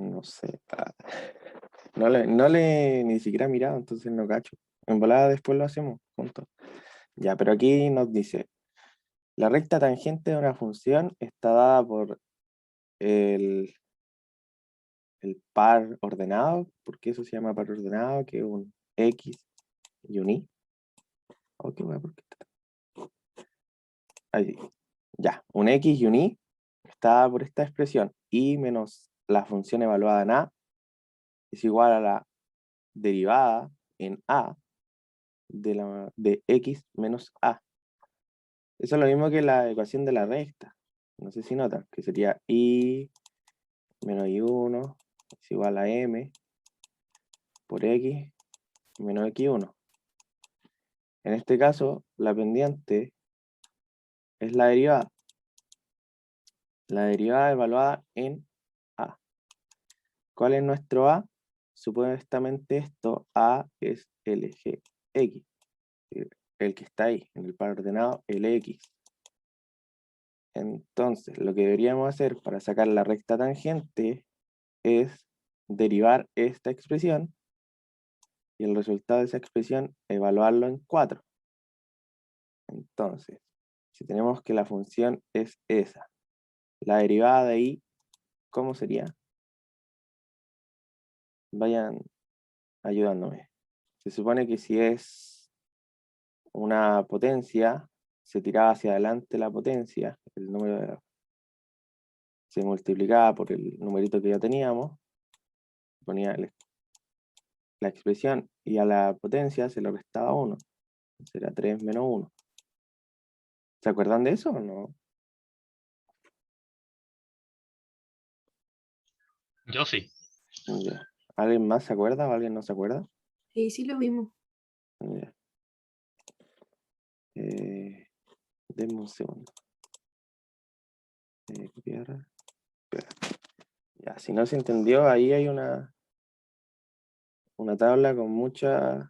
No sé. No le ni siquiera he mirado, entonces no cacho. En volada después lo hacemos juntos. Ya, pero aquí nos dice, la recta tangente de una función está dada por el, el par ordenado, porque eso se llama par ordenado, que es un X y un Y. Oh, qué wea, ¿por qué ahí, ya, un X y un Y está dada por esta expresión, Y menos la función evaluada en A es igual a la derivada en A de X menos A. Eso es lo mismo que la ecuación de la recta. No sé si notan, que sería I menos I1 es igual a M por X menos X1. En este caso, la pendiente es la derivada. La derivada evaluada en A. ¿Cuál es nuestro A? Supuestamente esto, A es el eje X. El que está ahí, en el par ordenado, el X. Entonces, lo que deberíamos hacer para sacar la recta tangente es derivar esta expresión y el resultado de esa expresión evaluarlo en 4. Entonces, si tenemos que la función es esa, la derivada de I, ¿cómo sería? Vayan ayudándome. Se supone que si es una potencia, se tiraba hacia adelante la potencia, el número se multiplicaba por el numerito que ya teníamos, ponía la expresión y a la potencia se le restaba 1. Será 3 menos 1. ¿Se acuerdan de eso o no? Yo sí. Ya. ¿Alguien más se acuerda o alguien no se acuerda? Sí, sí lo vimos. Ya. Denme un segundo. Copiar. Ya, si no se entendió, ahí hay una tabla con muchas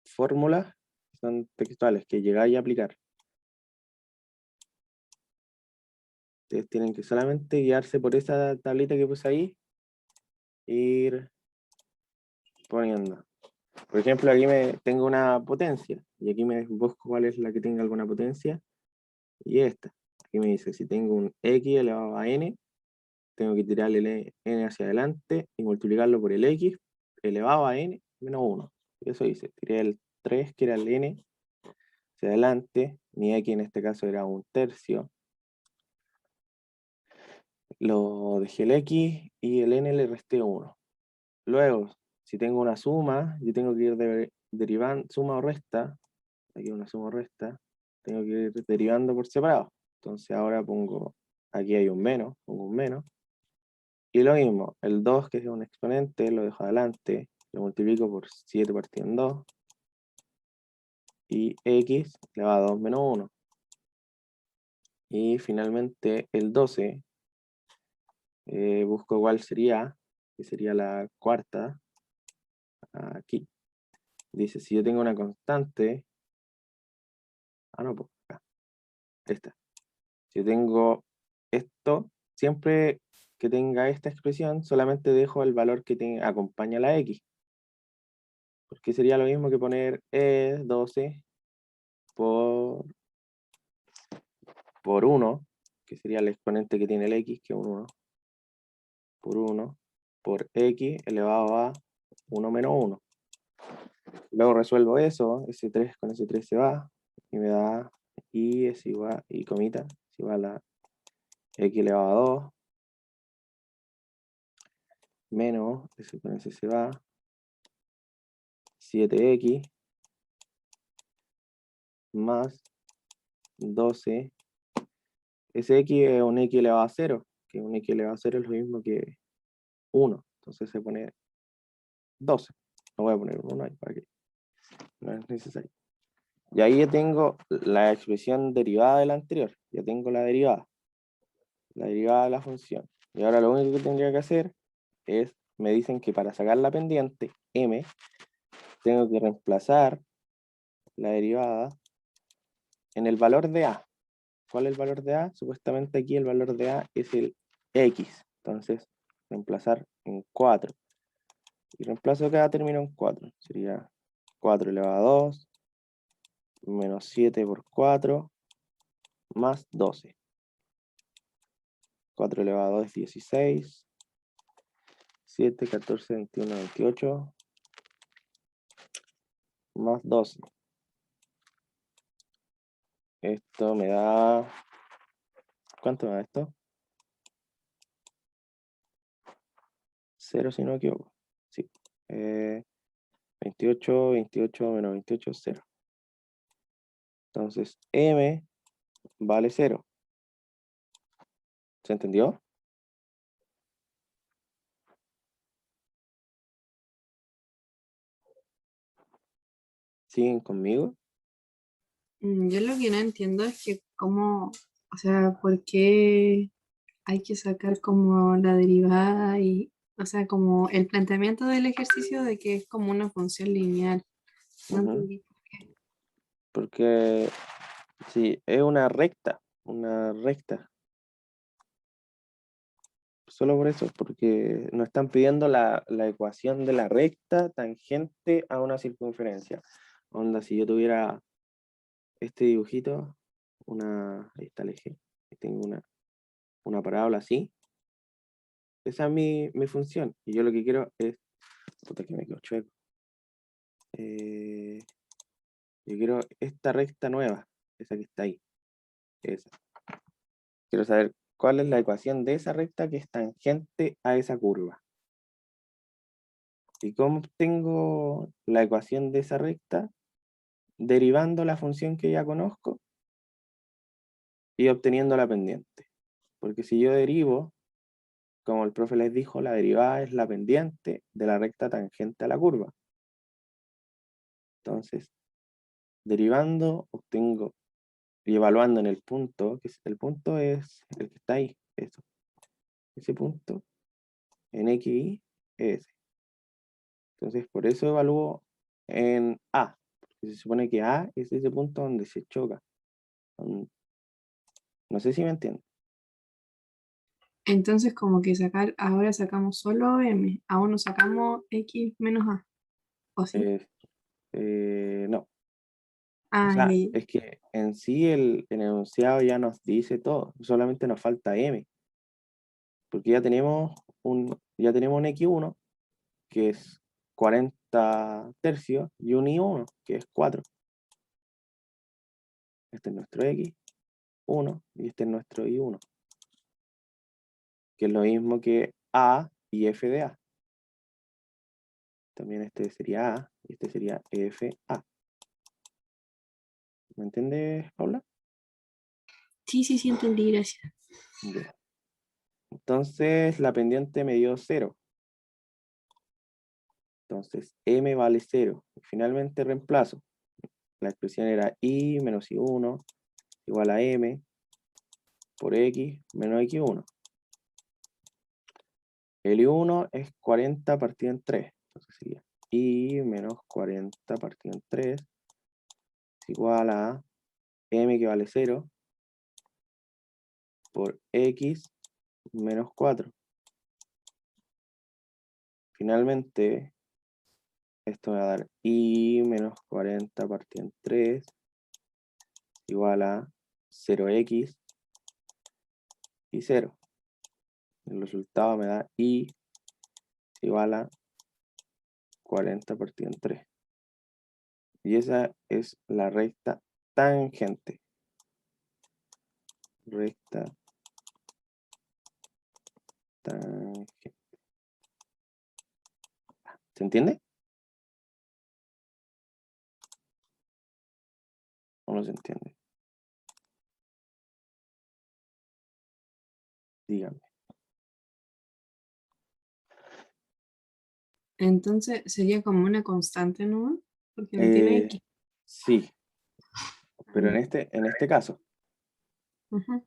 fórmulas que son textuales que llegáis a aplicar. Ustedes tienen que solamente guiarse por esa tablita que puse ahí e ir poniendo. Por ejemplo, aquí tengo una potencia y aquí me busco cuál es la que tenga alguna potencia y esta. Aquí me dice, si tengo un x elevado a n, tengo que tirarle el n hacia adelante y multiplicarlo por el x elevado a n menos 1. Eso dice, tiré el 3 que era el n hacia adelante, mi x en este caso era un tercio. Lo dejé el x y el n le resté 1. Luego, si tengo una suma, yo tengo que ir derivando, suma o resta, aquí una suma o resta, tengo que ir derivando por separado. Entonces ahora pongo, aquí hay un menos, pongo un menos. Y lo mismo, el 2 que es un exponente, lo dejo adelante, lo multiplico por 7 partido en 2. Y x le va a 2 menos 1. Y finalmente el 12, busco cuál sería, que sería la cuarta, aquí. Dice, si yo tengo una constante, no, pues acá, esta. Si yo tengo esto, siempre que tenga esta expresión, solamente dejo el valor que acompaña a la x. Porque sería lo mismo que poner 12 por 1, que sería el exponente que tiene el x, que es un 1, por 1, por x elevado a 1 menos 1. Luego resuelvo eso, ese 3 con ese 3 se va, y me da y es igual, y comita, es igual a x elevado a 2, menos, ese con ese se va, 7x, más 12, ese x es un x elevado a 0, que un x elevado a 0 es lo mismo que 1, entonces se pone 12. No voy a poner 1 ahí para que no es necesario. Y ahí ya tengo la expresión derivada de la anterior, ya tengo la derivada de la función. Y ahora lo único que tendría que hacer es, me dicen que para sacar la pendiente, m, tengo que reemplazar la derivada en el valor de a. ¿Cuál es el valor de a? Supuestamente aquí el valor de a es el x. Entonces, reemplazar en 4. Y reemplazo cada término en 4. Sería 4 elevado a 2, menos 7 por 4, más 12. 4 elevado a 2 es 16. 7, 14, 21, 28. Más 12. Esto me da... ¿Cuánto me da esto? 0 si no me equivoco. Sí. 28, 28 menos 28, 0. Entonces, m vale 0. ¿Se entendió? ¿Siguen conmigo? Yo lo que no entiendo es que cómo, o sea, por qué hay que sacar como la derivada y, o sea, como el planteamiento del ejercicio de que es como una función lineal. No Ujú. entendí. Porque sí, es una recta. Una recta. Solo por eso, porque nos están pidiendo la ecuación de la recta tangente a una circunferencia. Onda, si yo tuviera este dibujito, ahí está el eje, y tengo una parábola así, esa es mi función. Y yo lo que quiero es, puta que me quedo chueco. Yo quiero esta recta nueva, esa que está ahí, esa. Quiero saber cuál es la ecuación de esa recta que es tangente a esa curva. ¿Y cómo obtengo la ecuación de esa recta? Derivando la función que ya conozco y obteniendo la pendiente. Porque si yo derivo, como el profe les dijo, la derivada es la pendiente de la recta tangente a la curva. Entonces, derivando, obtengo y evaluando en el punto, el punto es el que está ahí, eso. Ese punto en X, Y, es. Entonces, por eso evalúo en A. Porque se supone que A es ese punto donde se choca. No sé si me entienden. Entonces, como que sacar, ahora sacamos solo m, aún no sacamos x menos a, ¿o sí? Eh, no. O Ah, sea, es que en sí el enunciado ya nos dice todo. Solamente nos falta M. Porque ya tenemos un X1, que es 40 tercios, y un Y1, que es 4. Este es nuestro X1 y este es nuestro Y1, que es lo mismo que A y F de A. También este sería A y este sería FA. ¿Me entiendes, Paula? sí, sí, sí, entendí, gracias. Ya. Entonces la pendiente me dio 0. Entonces M vale 0. Y finalmente reemplazo. La expresión era I menos I1 igual a M por X menos X1. El I1 es 40 partido en 3. Entonces sería I menos 40 partido en 3 es igual a M, que vale 0, por X menos 4. Finalmente, esto me va a dar I menos 40 partido en 3 igual a 0x y 0. El resultado me da I igual a 40 partido en 3. Y esa es la recta tangente. Recta tangente. ¿Se entiende? ¿O no se entiende? Dígame. Entonces, sería como una constante, ¿no? Porque no tiene x. Sí, Ah, pero ya. en este caso, Ujú.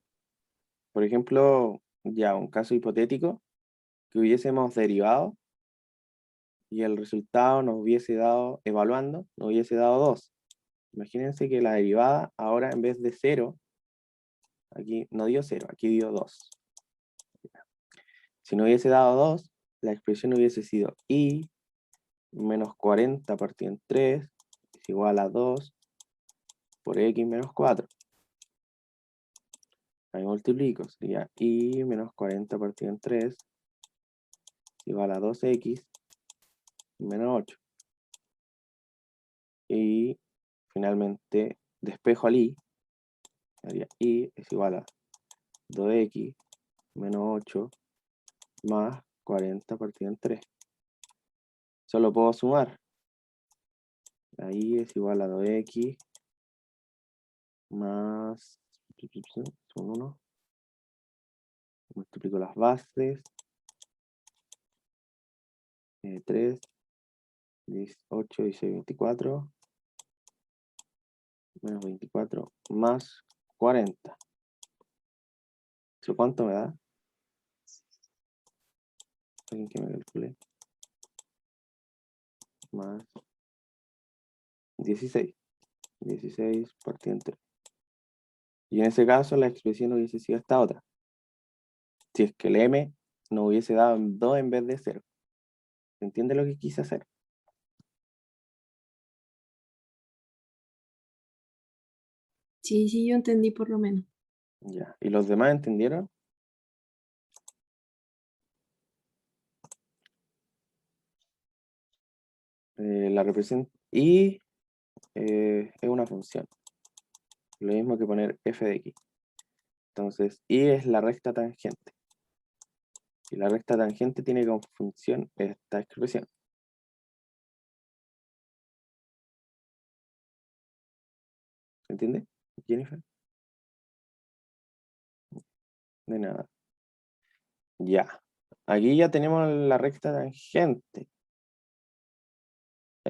por ejemplo, ya un caso hipotético que hubiésemos derivado y el resultado nos hubiese dado, evaluando, nos hubiese dado 2. Imagínense que la derivada ahora en vez de 0, aquí no dio 0, aquí dio 2. Si no hubiese dado 2, la expresión hubiese sido y menos 40 partido en 3 es igual a 2 por x menos 4. Ahí multiplico, sería y menos 40 partido en 3 es igual a 2x menos 8. Y finalmente despejo al y, sería y es igual a 2x menos 8 más 40 partido en 3. Solo puedo sumar. Ahí es igual a 2x más, son 1. Multiplico las bases. 3, 18, 16, 24. Menos 24 más 40. ¿Eso cuánto me da? Alguien que me calcule. Más 16. 16 partido en 3. Y en ese caso la expresión hubiese sido esta otra. Si es que el m no hubiese dado 2 en vez de 0. ¿Se entiende lo que quise hacer? Sí, sí, yo entendí por lo menos. Ya. ¿Y los demás entendieron? La representa y es una función. Lo mismo que poner f de x. Entonces, y es la recta tangente. Y la recta tangente tiene como función esta expresión. ¿Se entiende, Jennifer? De nada. Ya. Aquí ya tenemos la recta tangente.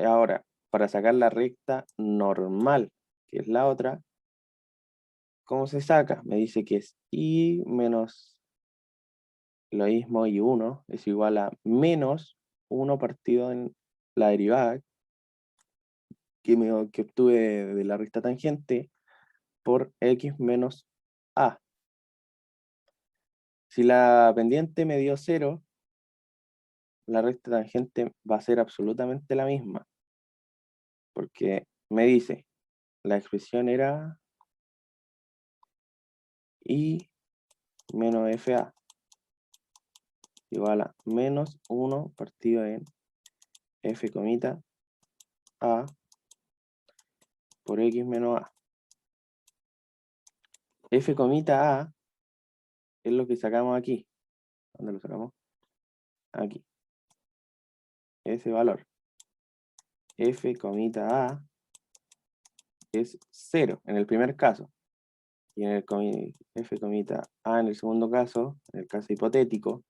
Ahora, para sacar la recta normal, que es la otra, ¿cómo se saca? Me dice que es y menos lo mismo y 1 es igual a menos 1 partido en la derivada que obtuve de la recta tangente por x menos a. Si la pendiente me dio 0, la recta tangente va a ser absolutamente la misma, porque me dice, la expresión era y menos fa igual a menos 1 partido en f comita a por x menos a. F comita a es lo que sacamos aquí. ¿Dónde lo sacamos? Aquí. Ese valor. F comita a es 0 en el primer caso. Y en el f comita a en el segundo caso, en el caso hipotético,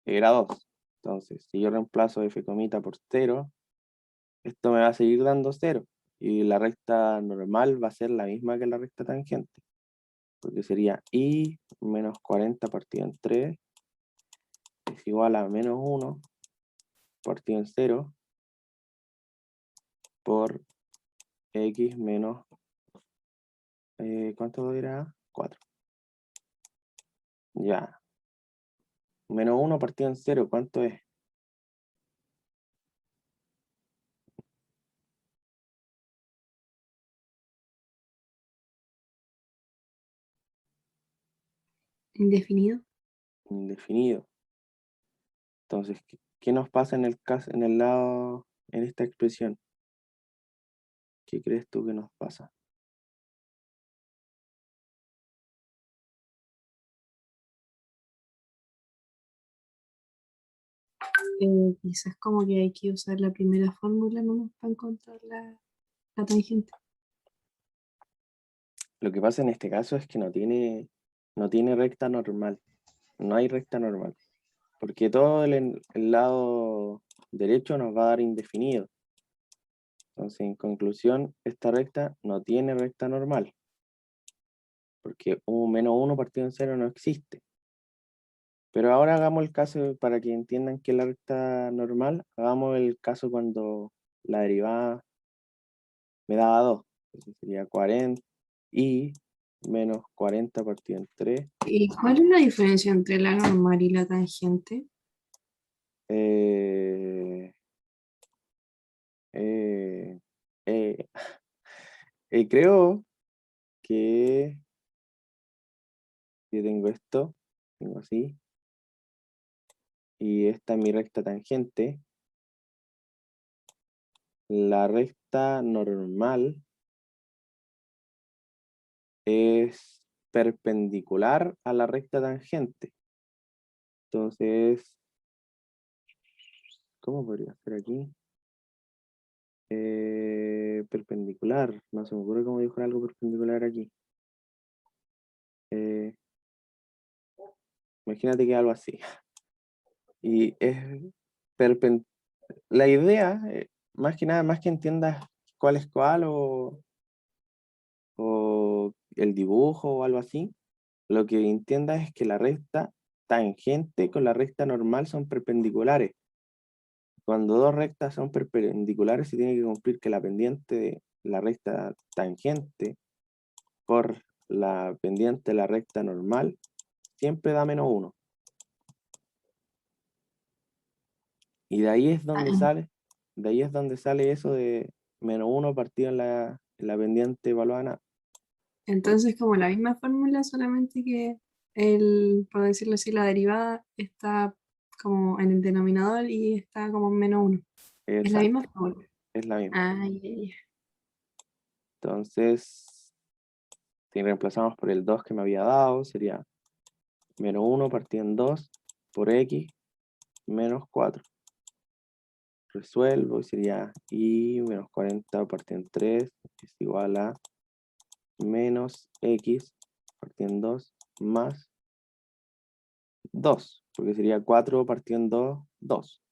era 2. Entonces, si yo reemplazo f comita por 0, esto me va a seguir dando 0. Y la recta normal va a ser la misma que la recta tangente. Porque sería y menos 40 partido en 3 es igual a menos 1 partido en 0 por x menos, ¿cuánto era? 4. Ya. Menos 1 partido en 0, ¿cuánto es? Indefinido. Indefinido. Entonces, ¿qué nos pasa en el caso, en el lado, en esta expresión? ¿Qué crees tú que nos pasa? Quizás como que hay que usar la primera fórmula nomás para encontrar la tangente. Lo que pasa en este caso es que no tiene recta normal. No hay recta normal. Porque todo el lado derecho nos va a dar indefinido. Entonces, en conclusión, esta recta no tiene recta normal. Porque un menos 1 partido en 0 no existe. Pero ahora hagamos el caso, para que entiendan que es la recta normal, hagamos el caso cuando la derivada me daba 2. Entonces sería 40 y menos 40 partido en 3. ¿Y cuál es la diferencia entre la normal y la tangente? Eh, eh, eh, creo que yo tengo esto, tengo así, y esta es mi recta tangente. La recta normal es perpendicular a la recta tangente. Entonces, ¿cómo podría ser aquí? Perpendicular. No se me ocurre cómo dibujar algo perpendicular aquí. Eh, Imagínate que algo así. Y es perpendicular. La idea, más que nada, más que entiendas cuál es cuál o el dibujo o algo así, lo que entiendas es que la recta tangente con la recta normal son perpendiculares. Cuando dos rectas son perpendiculares, se tiene que cumplir que la pendiente de la recta tangente por la pendiente de la recta normal siempre da -1. Y de ahí es donde sale eso de -1 partido en la pendiente evaluada en A. Entonces, como la misma fórmula, solamente que por decirlo así, la derivada está como en el denominador y está como en -1. Es la misma Exacto, fórmula. es la misma. Ay, ay, ay. Entonces, si reemplazamos por el 2 que me había dado, sería -1 partido en 2 por X menos 4. Resuelvo y sería y menos 40 partido en 3 es igual a menos X partido en 2 más 2, porque sería 4 partido en 2, 2.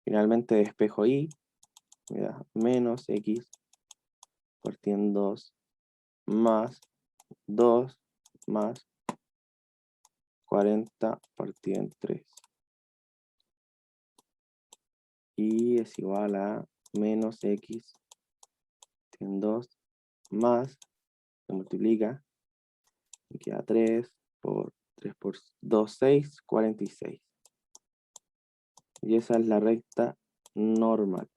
Finalmente despejo y me da menos X partido en 2 más 2 más 40 partido en 3. Y es igual a menos X en 2 más, se multiplica, y queda 3 por 3 por 2, 6, 46. Y esa es la recta normal.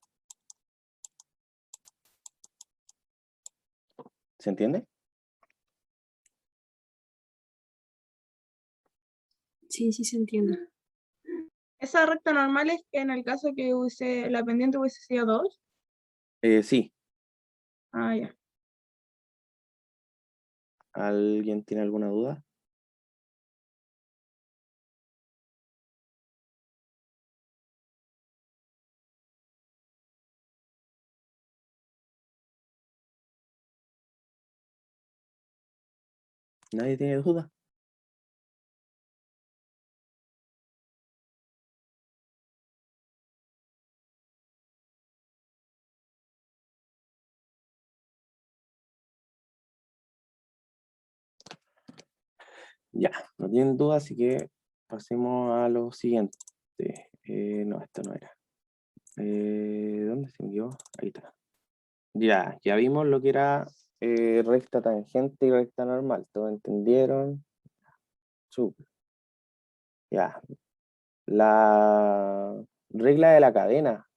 ¿Se entiende? Sí, sí se entiende. Esa recta normal es en el caso que la pendiente hubiese sido 2. Sí. Ah, ya. ¿Alguien tiene alguna duda? ¿Nadie tiene duda? Ya, no tienen duda, así que pasemos a lo siguiente. No, esto no era. ¿Dónde se envió? Ahí está. Ya vimos lo que era recta tangente y recta normal. ¿Todos entendieron? Súper. Ya. La regla de la cadena,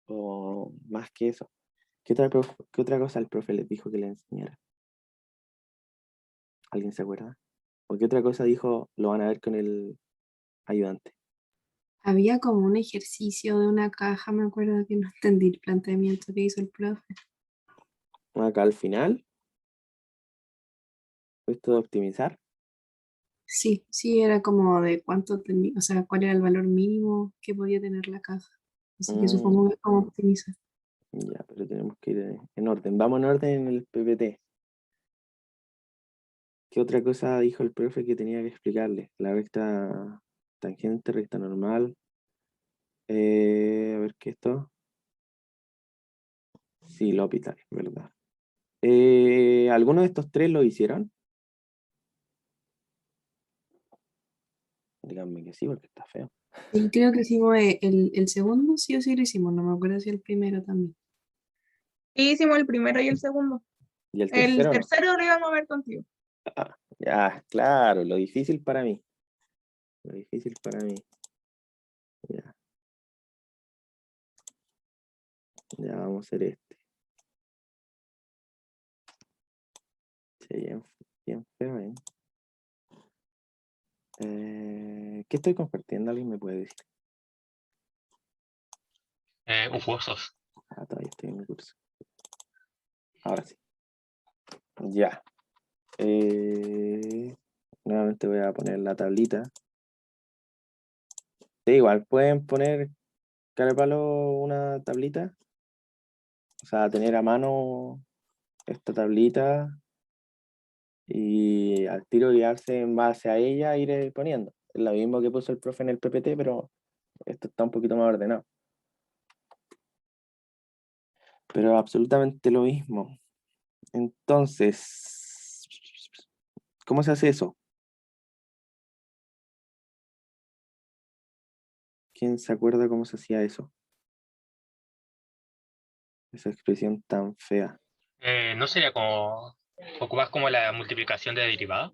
o más que eso. ¿Qué otra cosa el profe les dijo que le enseñara? ¿Alguien se acuerda? ¿O qué otra cosa dijo lo van a ver con el ayudante? Había como un ejercicio de una caja, me acuerdo que no entendí el planteamiento que hizo el profe. Acá al final, esto de optimizar. Sí, sí, era como de cuánto tenía, o sea, cuál era el valor mínimo que podía tener la caja. Así que Mm, supongo que es como optimizar. ya, pero tenemos que ir en orden. Vamos en orden en el PPT. ¿Qué otra cosa dijo el profe que tenía que explicarle? La recta tangente, recta normal. A ver qué esto. Sí, L'Hopital, ¿verdad? ¿Alguno de estos tres lo hicieron? Díganme que sí, porque está feo. Y creo que hicimos el segundo, sí o sí lo hicimos, no me acuerdo si el primero también. Sí, hicimos el primero y el segundo. ¿Y el El tercero no? tercero lo íbamos a ver contigo. Ah, ya, claro, lo difícil para mí. Lo difícil para mí. Ya, ya vamos a hacer este. Sí, bien feo, ¿eh? ¿Qué estoy compartiendo? ¿Alguien me puede decir? Ufosos. Ah, todavía estoy en el curso. Ahora sí. Ya. Nuevamente voy a poner la tablita. Sí, igual pueden poner cara de palo una tablita. O sea, tener a mano esta tablita y al tiro guiarse en base a ella ir poniendo. Es lo mismo que puso el profe en el PPT, pero esto está un poquito más ordenado. Pero absolutamente lo mismo. Entonces, ¿cómo se hace eso? ¿Quién se acuerda cómo se hacía eso? Esa expresión tan fea. ¿No sería como ocupar como la multiplicación de derivada?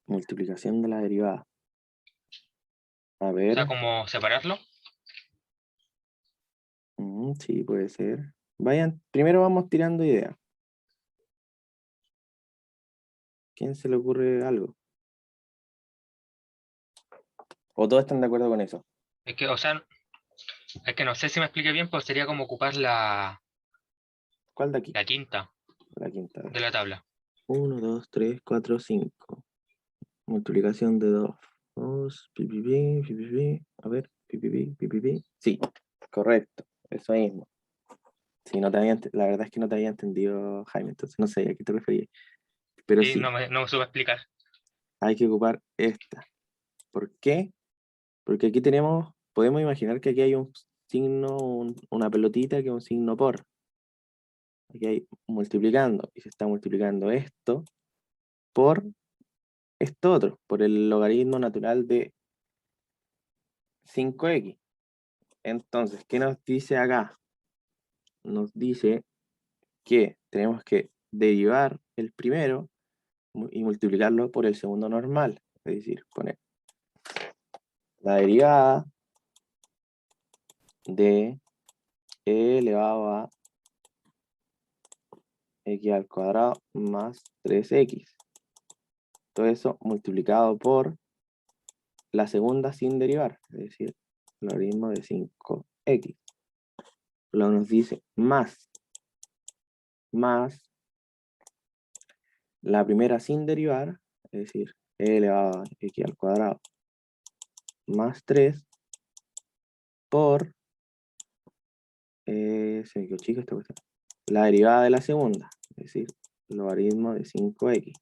Multiplicación de la derivada. A O ver. sea, como separarlo. Sí, puede ser. Vayan, primero vamos tirando ideas. ¿Quién se le ocurre algo? ¿O todos están de acuerdo con eso? Es que, o sea, es que no sé si me expliqué bien, pero sería como ocupar la ¿Cuál de aquí? quinta La quinta. de la tabla. 1, 2, 3, 4, 5. Multiplicación de 2. 2, pipipi, pipipi. A ver, pipipi, pipipi. Sí, correcto. Eso mismo. Sí, no te había la verdad es que no te había entendido, Jaime, entonces no sé a qué te referías. Pero Sí, sí, no me supe explicar. hay que ocupar esta. ¿Por qué? Porque aquí podemos imaginar que aquí hay un signo, una pelotita que es un signo por. Aquí hay multiplicando, y se está multiplicando esto por esto otro, por el logaritmo natural de 5x. Entonces, ¿qué nos dice acá? Nos dice que tenemos que derivar el primero y multiplicarlo por el segundo normal. Es decir, poner la derivada de e elevado a x al cuadrado más 3x. Todo eso multiplicado por la segunda sin derivar, es decir, el logaritmo de 5x. Luego nos dice más la primera sin derivar, es decir, e elevado a x al cuadrado más 3 por, se me quedó chica esta cuestión, la derivada de la segunda, es decir, logaritmo de 5x.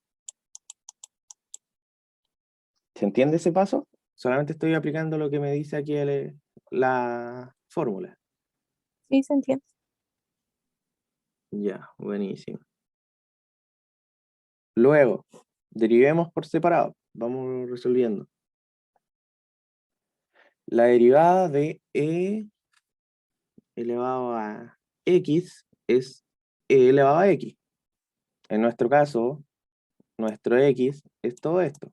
¿Se entiende ese paso? Solamente estoy aplicando lo que me dice aquí la fórmula. Sí, se entiende. Ya, buenísimo. Luego, derivemos por separado. Vamos resolviendo. La derivada de e elevado a x es e elevado a x. En nuestro caso, nuestro x es todo esto.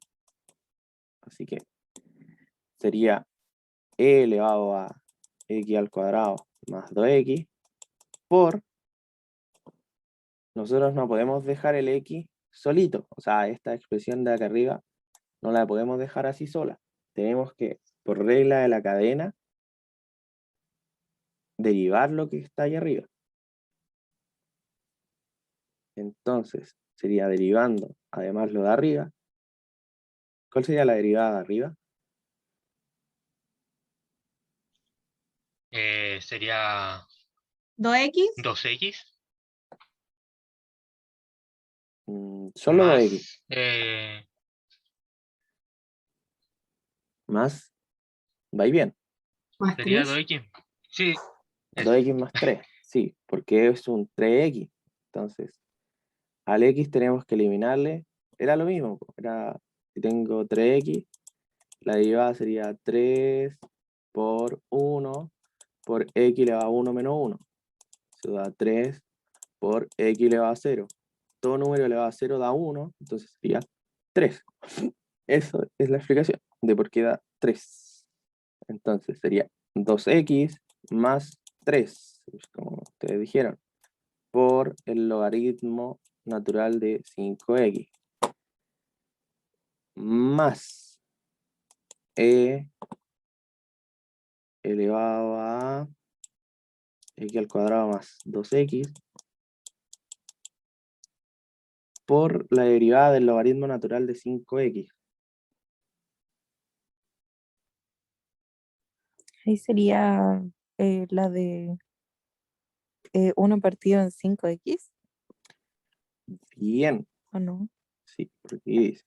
Así que sería e elevado a x al cuadrado más 2x por, nosotros no podemos dejar el x solito. O sea, esta expresión de acá arriba no la podemos dejar así sola. Tenemos que, por regla de la cadena, derivar lo que está ahí arriba. Entonces, sería derivando, además lo de arriba. ¿Cuál sería la derivada de arriba? Sería 2x 2x Solo 2x. más Más, va y bien. Más sería 3. 2x. Sí, eso. 2x más 3. Sí, porque es un 3x. Entonces, al x tenemos que eliminarle. Era lo mismo. Era, si tengo 3x, la derivada sería 3 por 1 por x elevado a 1 menos 1. Se da 3 por x elevado a 0. Todo número elevado a 0 da 1, entonces sería 3. Eso es la explicación de por qué da 3. Entonces sería 2x más 3, como ustedes dijeron, por el logaritmo natural de 5x, más e elevado a x al cuadrado más 2x por la derivada del logaritmo natural de 5x. Ahí sería la de 1 partido en 5x, Bien, ¿o no? sí, porque dice,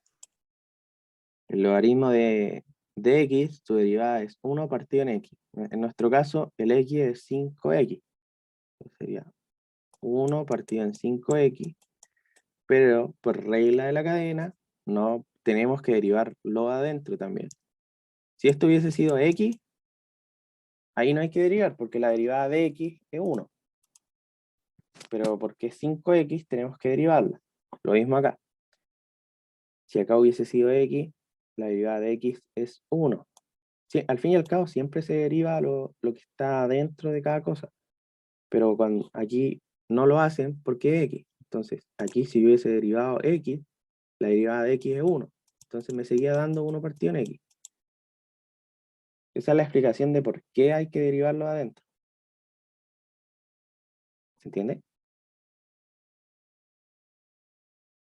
el logaritmo de x, su derivada es 1 partido en x. En nuestro caso, el x es 5x. Entonces sería 1 partido en 5x, pero por regla de la cadena, no tenemos que derivarlo adentro también. Si esto hubiese sido x, ahí no hay que derivar, porque la derivada de x es 1. Pero porque es 5x, tenemos que derivarla. Lo mismo acá. Si acá hubiese sido x, la derivada de x es 1. Sí, al fin y al cabo siempre se deriva lo que está dentro de cada cosa. Pero cuando aquí no lo hacen porque es x. Entonces, aquí si yo hubiese derivado x, la derivada de x es 1. Entonces me seguía dando 1 partido en x. Esa es la explicación de por qué hay que derivarlo adentro. ¿Se entiende?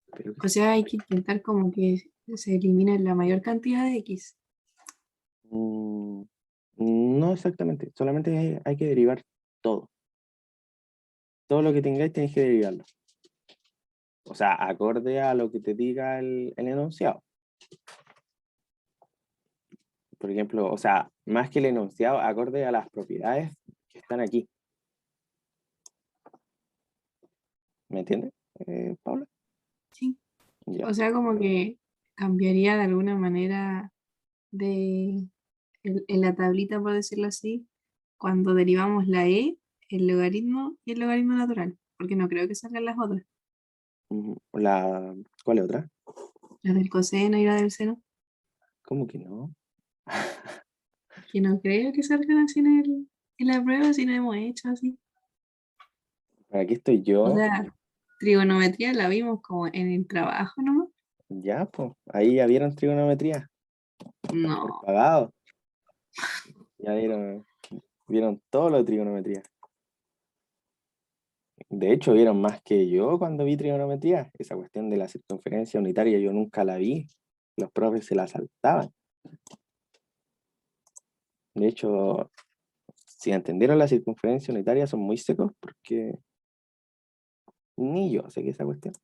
Espero que O sí. sea, hay que intentar como que se elimine la mayor cantidad de X. Mm, no exactamente, solamente hay que derivar todo. Todo lo que tengáis tenéis que derivarlo. O sea, acorde a lo que te diga el enunciado. Por ejemplo, o sea, más que el enunciado, acorde a las propiedades que están aquí. ¿Me entiendes, Paula? Sí. Ya. O sea, como que cambiaría de alguna manera en la tablita, por decirlo así, cuando derivamos la E, el logaritmo y el logaritmo natural, porque no creo que salgan las otras, ¿Cuál es otra? las del coseno y la del seno, ¿Cómo que no? que no creo que salgan así en la prueba si no hemos hecho así. Para aquí estoy O yo. sea, trigonometría la vimos como en el trabajo nomás. Ya, pues. Ahí ya vieron trigonometría. Por No, pagado. Ya vieron todo lo de trigonometría. De hecho, vieron más que yo cuando vi trigonometría. Esa cuestión de la circunferencia unitaria yo nunca la vi. Los profes se la saltaban. De hecho, si entendieron la circunferencia unitaria son muy secos porque ni yo sé qué es esa cuestión.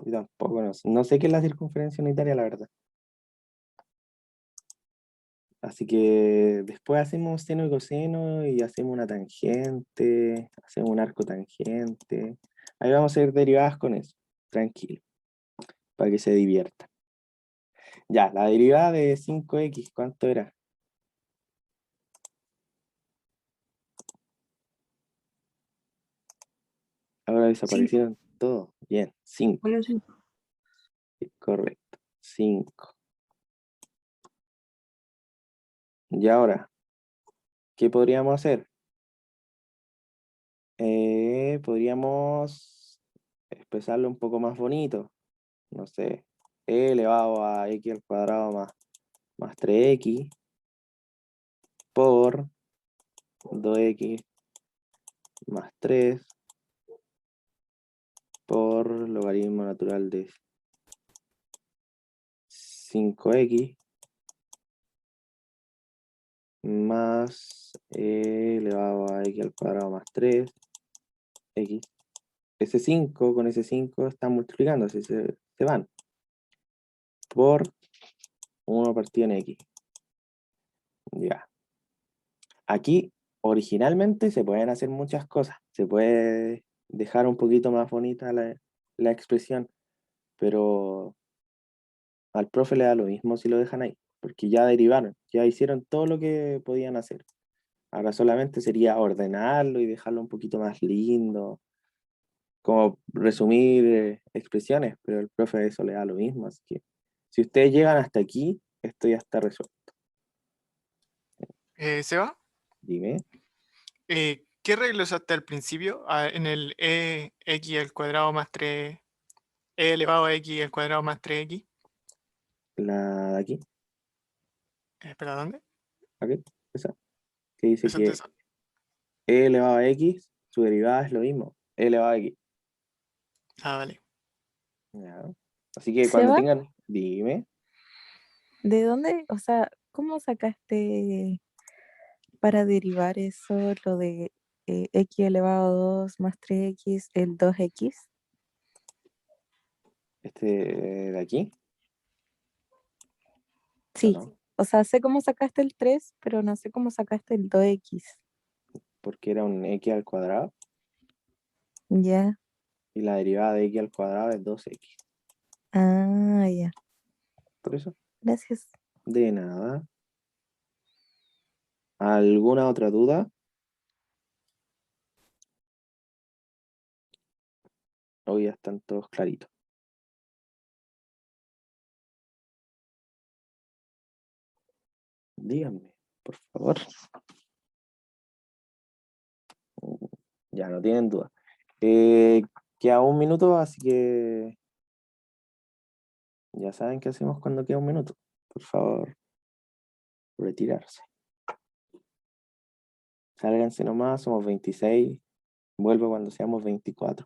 Yo tampoco no sé qué es la circunferencia unitaria, la verdad. Así que después hacemos seno y coseno y hacemos una tangente, hacemos un arco tangente. Ahí vamos a ir derivadas con eso, tranquilo, para que se divierta. Ya, la derivada de 5x, ¿cuánto era? Ahora sí, desaparecieron todos. Bien, 5, bueno, sí. correcto, 5. Y ahora, ¿qué podríamos hacer? Podríamos expresarlo un poco más bonito. No sé, e elevado a x al cuadrado más 3x por 2x más 3 por logaritmo natural de 5x más e elevado a x al cuadrado más 3x. Ese 5 con ese 5 están multiplicándose, se van. Por 1 partido en x. Ya. Aquí, originalmente, se pueden hacer muchas cosas. Se puede dejar un poquito más bonita la expresión, pero al profe le da lo mismo si lo dejan ahí, porque ya derivaron, ya hicieron todo lo que podían hacer. Ahora solamente sería ordenarlo y dejarlo un poquito más lindo, como resumir expresiones, pero el profe eso le da lo mismo, así que si ustedes llegan hasta aquí, esto ya está resuelto. Seba, Dime, ¿qué regla usaste al principio en el x al cuadrado más 3, e elevado a x al cuadrado más 3x? la de aquí, Espera, ¿dónde? aquí, esa, que dice Esa es que de esa. e elevado a x, su derivada es lo mismo, e elevado a x. Ah, vale. Ya. Así que cuando Seba, tengan, dime, ¿de dónde, o sea, cómo sacaste para derivar eso, lo de x elevado a 2 más 3x, el 2x? este de aquí, ¿o Sí, no? o sea, sé cómo sacaste el 3, pero no sé cómo sacaste el 2x. Porque era un x al cuadrado Ya, y la derivada de x al cuadrado es 2x. ah, ya, Por eso, gracias. de nada. ¿Alguna otra duda? Hoy ya están todos claritos. Díganme, por favor. Ya no tienen duda. Queda un minuto, así que ya saben qué hacemos cuando queda un minuto. Por favor, retirarse. Sálganse nomás, somos 26. Vuelvo cuando seamos 24.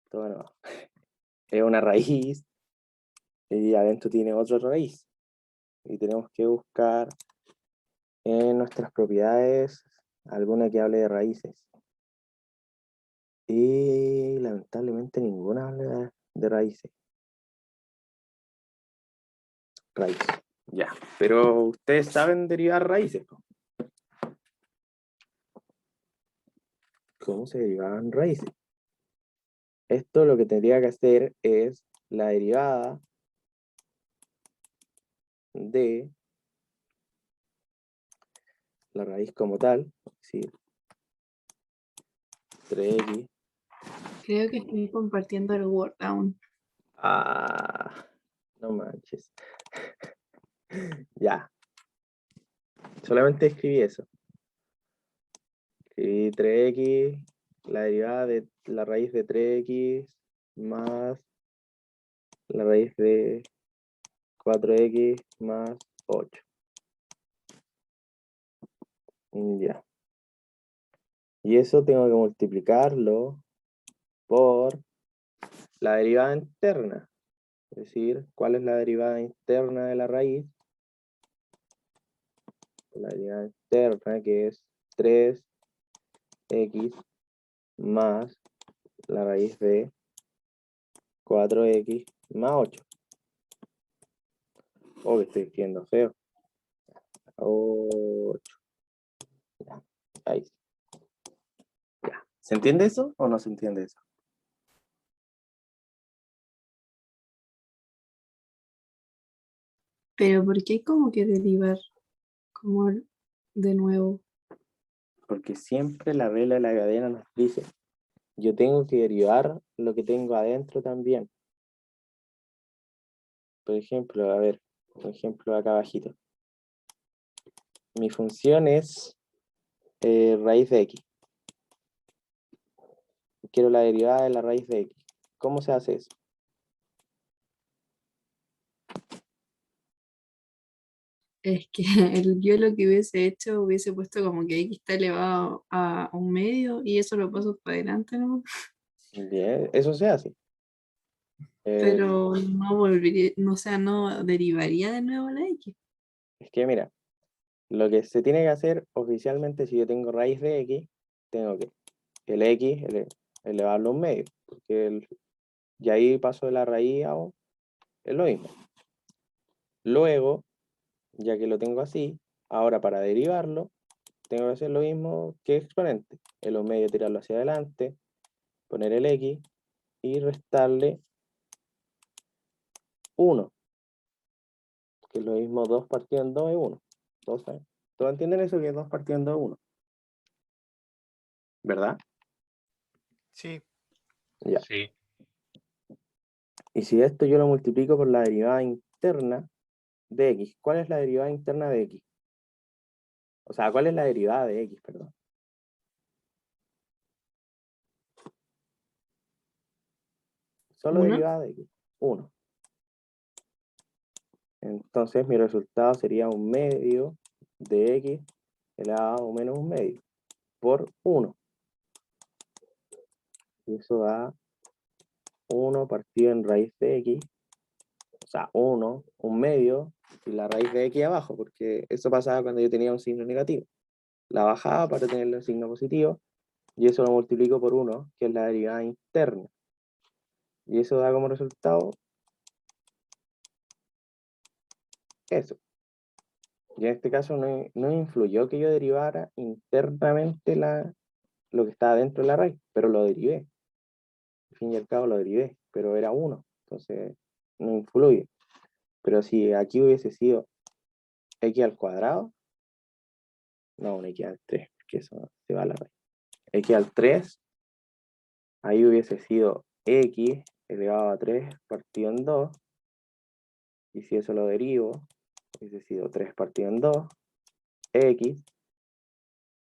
Todo nuevo. Es una raíz y adentro tiene otra raíz. Y tenemos que buscar en nuestras propiedades alguna que hable de raíces. Y lamentablemente ninguna habla de raíces. Raíces. Ya. Pero ustedes saben derivar raíces, ¿no? ¿Cómo se derivaban raíces? Esto lo que tendría que hacer es la derivada de la raíz como tal, es decir, 3x. Creo que estoy compartiendo el Word aún. Ah, no manches. Ya. Solamente escribí eso. Escribí 3x, la derivada de la raíz de 3x más la raíz de 4x más 8. Ya. Y eso tengo que multiplicarlo por la derivada interna. Es decir, ¿cuál es la derivada interna de la raíz? La derivada interna, que es 3x más la raíz de 4x más 8. Oh, que estoy escribiendo feo. 8. Ya, ahí. Ya. ¿Se entiende eso o no se entiende eso? Pero ¿por qué hay como que derivar como de nuevo? Porque siempre la regla de la cadena nos dice, yo tengo que derivar lo que tengo adentro también. Por ejemplo, a ver, por ejemplo acá abajito. Mi función es raíz de x. Quiero la derivada de la raíz de x. ¿Cómo se hace eso? Es que yo lo que hubiese hecho, hubiese puesto como que X está elevado a un medio y eso lo paso para adelante, ¿no? Bien, eso se hace. Pero no volvería, no, o sea, no derivaría de nuevo la X. Es que mira, lo que se tiene que hacer oficialmente si yo tengo raíz de x, tengo que el x elevarlo a un medio, porque y ahí paso de la raíz a un, es lo mismo. Luego, ya que lo tengo así, ahora para derivarlo, tengo que hacer lo mismo que exponente. El un medio tirarlo hacia adelante, poner el x y restarle 1, que es lo mismo 2 partido en 2 es 1. ¿Todos saben? ¿Todos entienden eso que es 2 partido en 2 es 1? ¿Verdad? Sí, Ya. Sí. Y si esto yo lo multiplico por la derivada interna de x, ¿cuál es la derivada interna de x? O sea, ¿cuál es la derivada de x, perdón? Solo 1. derivada de x, 1. Entonces mi resultado sería un medio de x elevado a menos un medio por 1. Y eso da 1 partido en raíz de x, o sea, 1, un medio, y la raíz de x abajo, porque eso pasaba cuando yo tenía un signo negativo. La bajaba para tener el signo positivo, y eso lo multiplico por 1, que es la derivada interna. Y eso da como resultado eso. Y en este caso no influyó que yo derivara internamente lo que estaba dentro de la raíz, pero lo derivé. Al fin y al cabo lo derivé, pero era 1, entonces no influye. Pero si aquí hubiese sido x al cuadrado, no, un x al 3, porque eso se va a la raíz. X al 3, ahí hubiese sido x elevado a 3 partido en 2, y si eso lo derivo, hubiese sido 3 partido en 2, x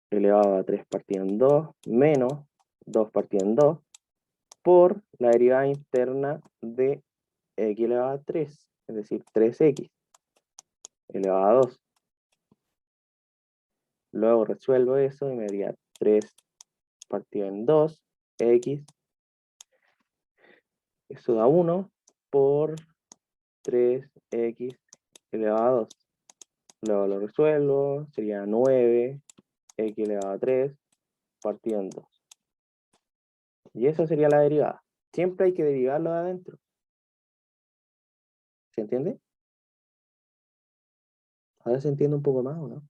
elevado a 3 partido en 2, menos 2 partido en 2, por la derivada interna de x elevado a 3, es decir, 3x elevado a 2. Luego resuelvo eso y me daría 3 partido en 2, x, eso da 1 por 3x elevado a 2. Luego lo resuelvo, sería 9, x elevado a 3, partido en 2. Y eso sería la derivada. Siempre hay que derivarlo de adentro. ¿Se entiende? Ahora se entiende un poco más, ¿o no?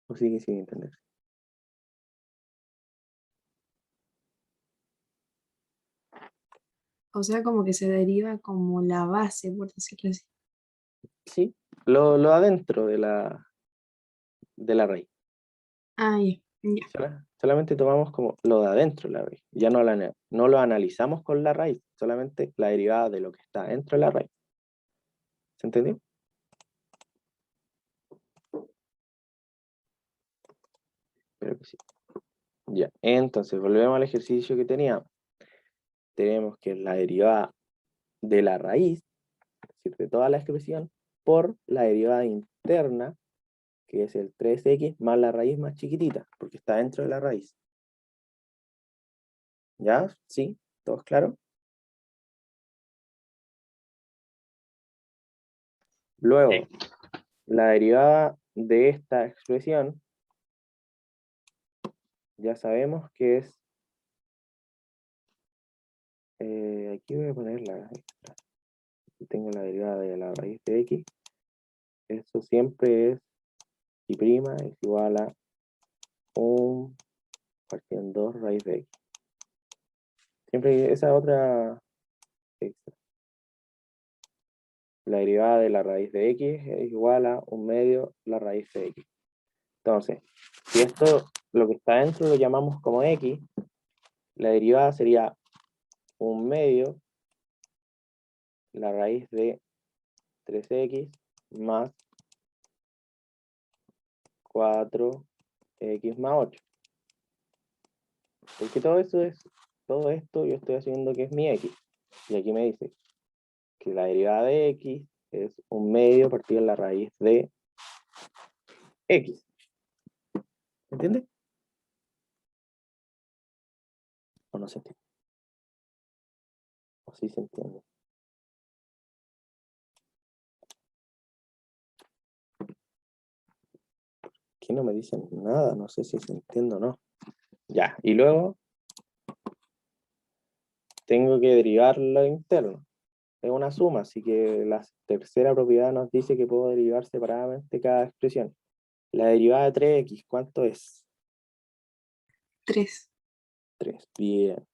¿O sigue sin entender? O sea, como que se deriva como la base, por decirlo así. Sí, lo adentro de la raíz. Ah, ya, ya. Solamente tomamos como lo de adentro de la raíz. Ya no lo analizamos con la raíz, solamente la derivada de lo que está dentro de la raíz. ¿Se entendió? Espero que sí. Ya, entonces volvemos al ejercicio que teníamos. Tenemos que la derivada de la raíz, es decir, de toda la expresión, por la derivada interna, que es el 3x más la raíz más chiquitita, porque está dentro de la raíz. ¿Ya? ¿Sí? ¿Todos claros? Luego, la derivada de esta expresión, ya sabemos que es, aquí voy a poner aquí tengo la derivada de la raíz de x, eso siempre es y' es igual a 1 partido en 2 raíz de x. Siempre esa otra extra. La derivada de la raíz de x es igual a 1 medio la raíz de x. Entonces, si esto, lo que está dentro lo llamamos como x, la derivada sería 1 medio la raíz de 3x más 4x más 8. Porque todo esto yo estoy haciendo que es mi x. Y aquí me dice que la derivada de x es 1 medio partido en la raíz de x. ¿Entiendes? ¿O no se entiende? ¿O sí se entiende? Aquí no me dicen nada, no sé si se entiende o no. Ya, y luego tengo que derivar lo interno. Es una suma, así que la tercera propiedad nos dice que puedo derivar separadamente cada expresión. La derivada de 3x, ¿cuánto es? 3. 3, bien.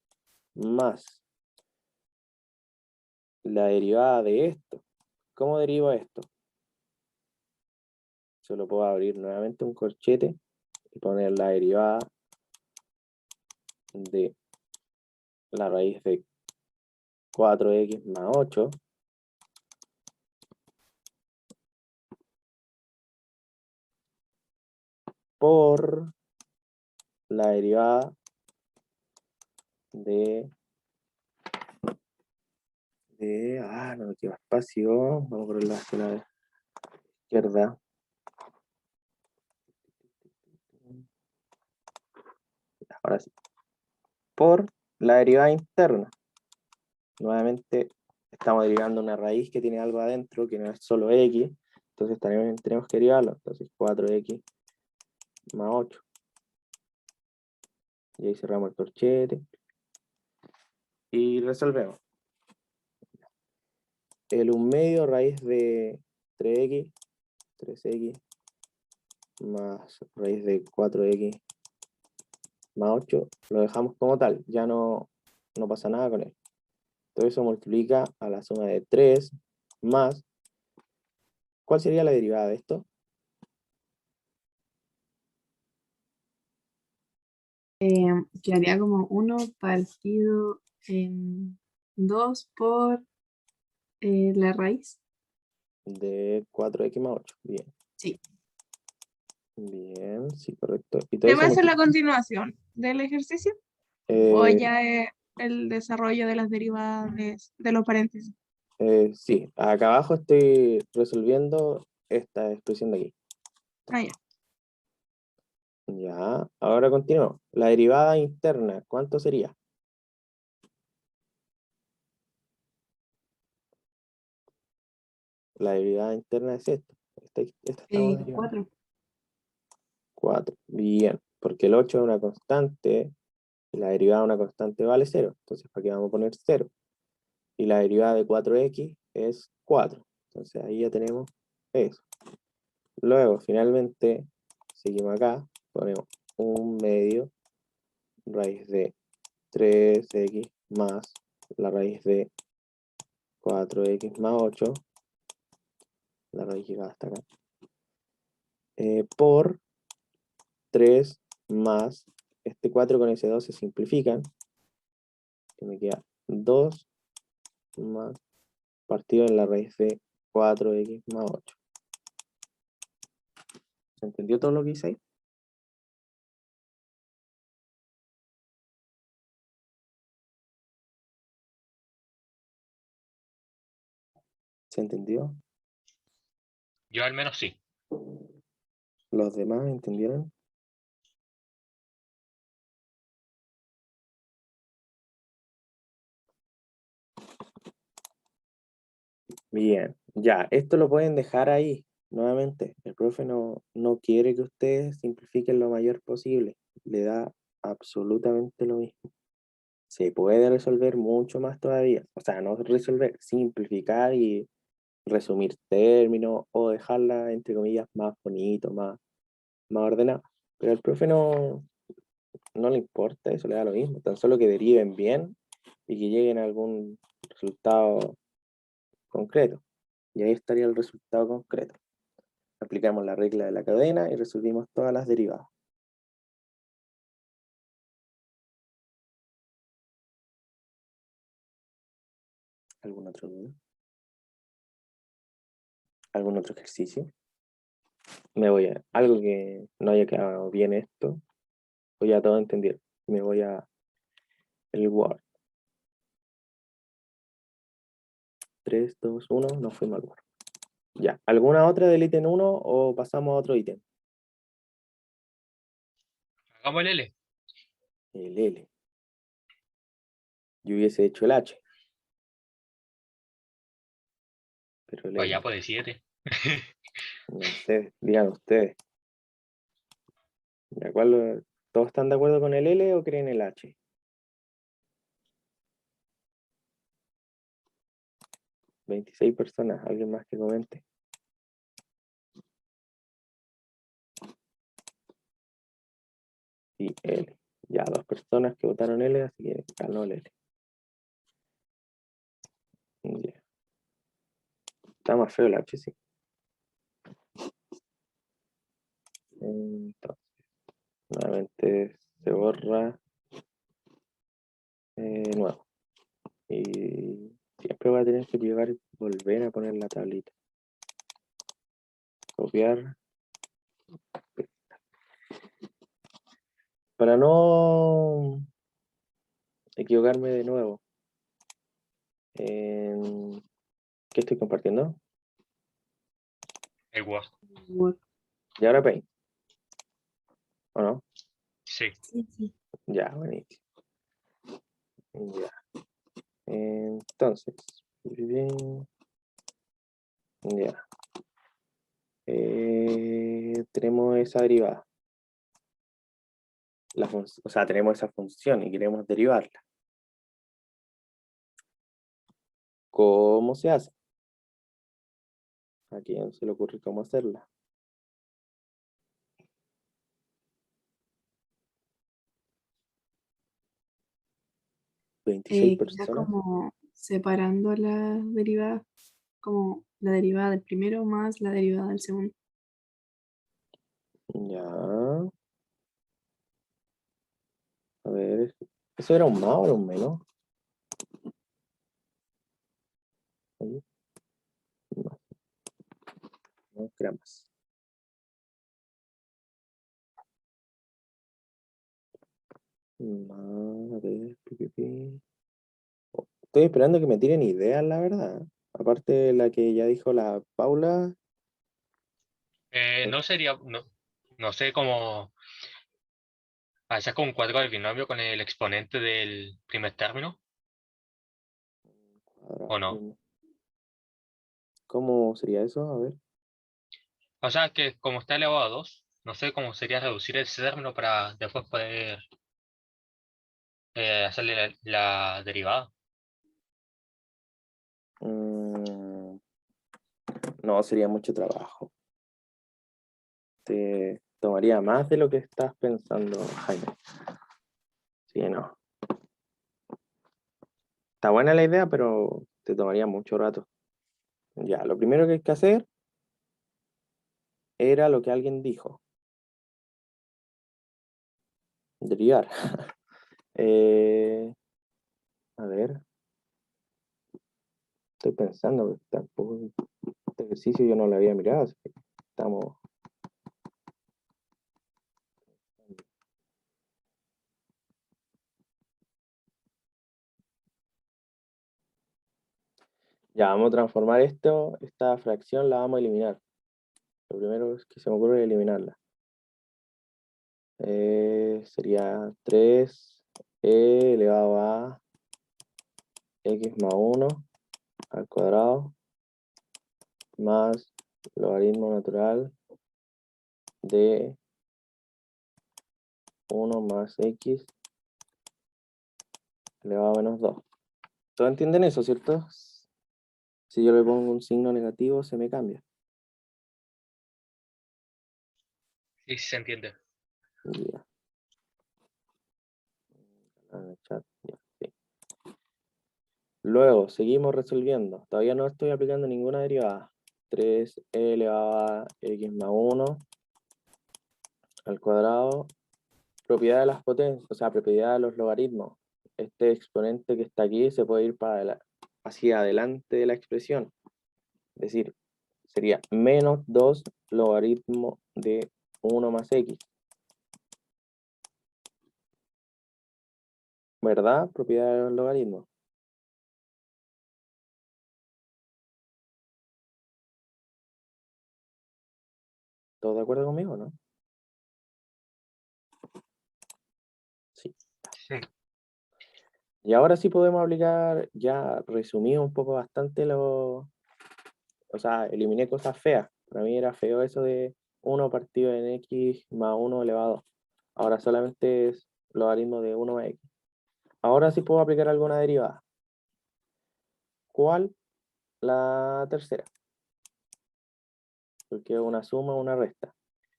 Más la derivada de esto. ¿Cómo derivo esto? Solo puedo abrir nuevamente un corchete y poner la derivada de la raíz de 4x más 8 por la derivada de no me queda espacio, vamos por la izquierda. Ahora sí. Por la derivada interna. Nuevamente estamos derivando una raíz que tiene algo adentro, que no es solo x, entonces tenemos que derivarlo. Entonces 4x más 8. Y ahí cerramos el corchete. Y resolvemos. El 1/2 raíz de 3x más raíz de 4x más 8, lo dejamos como tal, ya no pasa nada con él. Todo eso multiplica a la suma de 3 más, ¿cuál sería la derivada de esto? Quedaría como 1 partido en 2 por la raíz. De 4x más 8, bien. Sí. Bien, sí, correcto. Y todo ¿Qué eso va a ser la continuación del ejercicio? ¿O eh, ya es el desarrollo de las derivadas de los paréntesis? sí, acá abajo estoy resolviendo esta expresión de aquí. Ah, ya. Ya, ahora continuamos. La derivada interna, ¿cuánto sería? La derivada interna es esto. Esta estamos derivando. 4. 4. Bien, porque el 8 es una constante, y la derivada de una constante vale 0. Entonces, ¿para qué vamos a poner 0? Y la derivada de 4x es 4. Entonces, ahí ya tenemos eso. Luego, finalmente, seguimos acá, ponemos 1/2 raíz de 3x más la raíz de 4x más 8, la raíz llega hasta acá, por 3 más, este 4 con ese 2 se simplifican, y me queda 2 más partido en la raíz de 4x más 8. ¿Se entendió todo lo que hice ahí? ¿Se entendió? Yo al menos sí. ¿Los demás entendieron? Bien, ya, esto lo pueden dejar ahí. Nuevamente, el profe no quiere que ustedes simplifiquen lo mayor posible. Le da absolutamente lo mismo. Se puede resolver mucho más todavía. O sea, no resolver, simplificar y resumir términos o dejarla, entre comillas, más bonito, más ordenado. Pero al profe no le importa eso, le da lo mismo. Tan solo que deriven bien y que lleguen a algún resultado concreto. Y ahí estaría el resultado concreto. Aplicamos la regla de la cadena y resolvimos todas las derivadas. ¿Algún otro duda? ¿Algún otro ejercicio? Algo que no haya quedado bien esto, o ya todo entendieron. Me voy a el Word. 3, 2, 1, nos fuimos al Word. Ya, ¿alguna otra del ítem 1 o pasamos a otro ítem? Hagamos el L. El L. Yo hubiese hecho el H. Pero el O L, ya por el 7. no sé, digan ustedes. Ya, ¿cuál ¿Todos están de acuerdo con el L o creen el H? ¿26 personas? ¿Alguien más que comente? Y L. Ya, 2 personas que votaron L, así que ganó el L. Ya. Está más feo el H, sí. Entonces, nuevamente se borra nuevo. Y siempre voy a tener que llegar y volver a poner la tablita. Copiar. Para no equivocarme de nuevo. ¿Qué estoy compartiendo? El Word. Word. Y ahora Paint. ¿O no? Sí. Sí, sí. Ya, buenísimo. Ya. Entonces. Bien. Ya. Tenemos esa derivada. O sea, tenemos esa función y queremos derivarla. ¿Cómo se hace? ¿A quién se le ocurre cómo hacerla? ¿26 Quizás personas? como separando la derivada, como la derivada del primero más la derivada del segundo. Ya. A ver. ¿Eso era un más o era un menos? Ahí. Más. No, que era más. A ver. Estoy esperando que me tiren ideas, la verdad. Aparte de la que ya dijo la Paula. No sería, no sé cómo hacer con un cuadro del binomio con el exponente del primer término, ¿o no? ¿Cómo sería eso? A ver. O sea que como está elevado a 2, no sé cómo sería reducir ese término para después poder hacerle la derivada. No, sería mucho trabajo. Te tomaría más de lo que estás pensando, Jaime. Sí, no. Está buena la idea, pero te tomaría mucho rato. Ya, lo primero que hay que hacer era lo que alguien dijo. Derivar. A ver. Estoy pensando que tampoco este ejercicio yo no lo había mirado, así que estamos. Ya, vamos a transformar esta fracción la vamos a eliminar. Lo primero que se me ocurre es eliminarla. Sería 3e elevado a x más 1 al cuadrado más logaritmo natural de 1 más x elevado a menos 2. ¿Todos entienden eso, cierto? Si yo le pongo un signo negativo, se me cambia. Sí, sí se entiende. Ya. En el chat, ya, sí. Luego, seguimos resolviendo. Todavía no estoy aplicando ninguna derivada. 3e elevado a x más 1 al cuadrado. Propiedad de las potencias, o sea, propiedad de los logaritmos. Este exponente que está aquí se puede ir hacia adelante de la expresión. Es decir, sería menos 2 logaritmo de 1 más x. ¿Verdad? Propiedad de los logaritmos. ¿Todos de acuerdo conmigo, no? Sí. Sí. Y ahora sí podemos aplicar, ya resumí un poco bastante o sea, eliminé cosas feas. Para mí era feo eso de 1 partido en x más 1 elevado a 2. Ahora solamente es logaritmo de 1 más x. Ahora sí puedo aplicar alguna derivada. ¿Cuál? La tercera. Porque es una suma o una resta.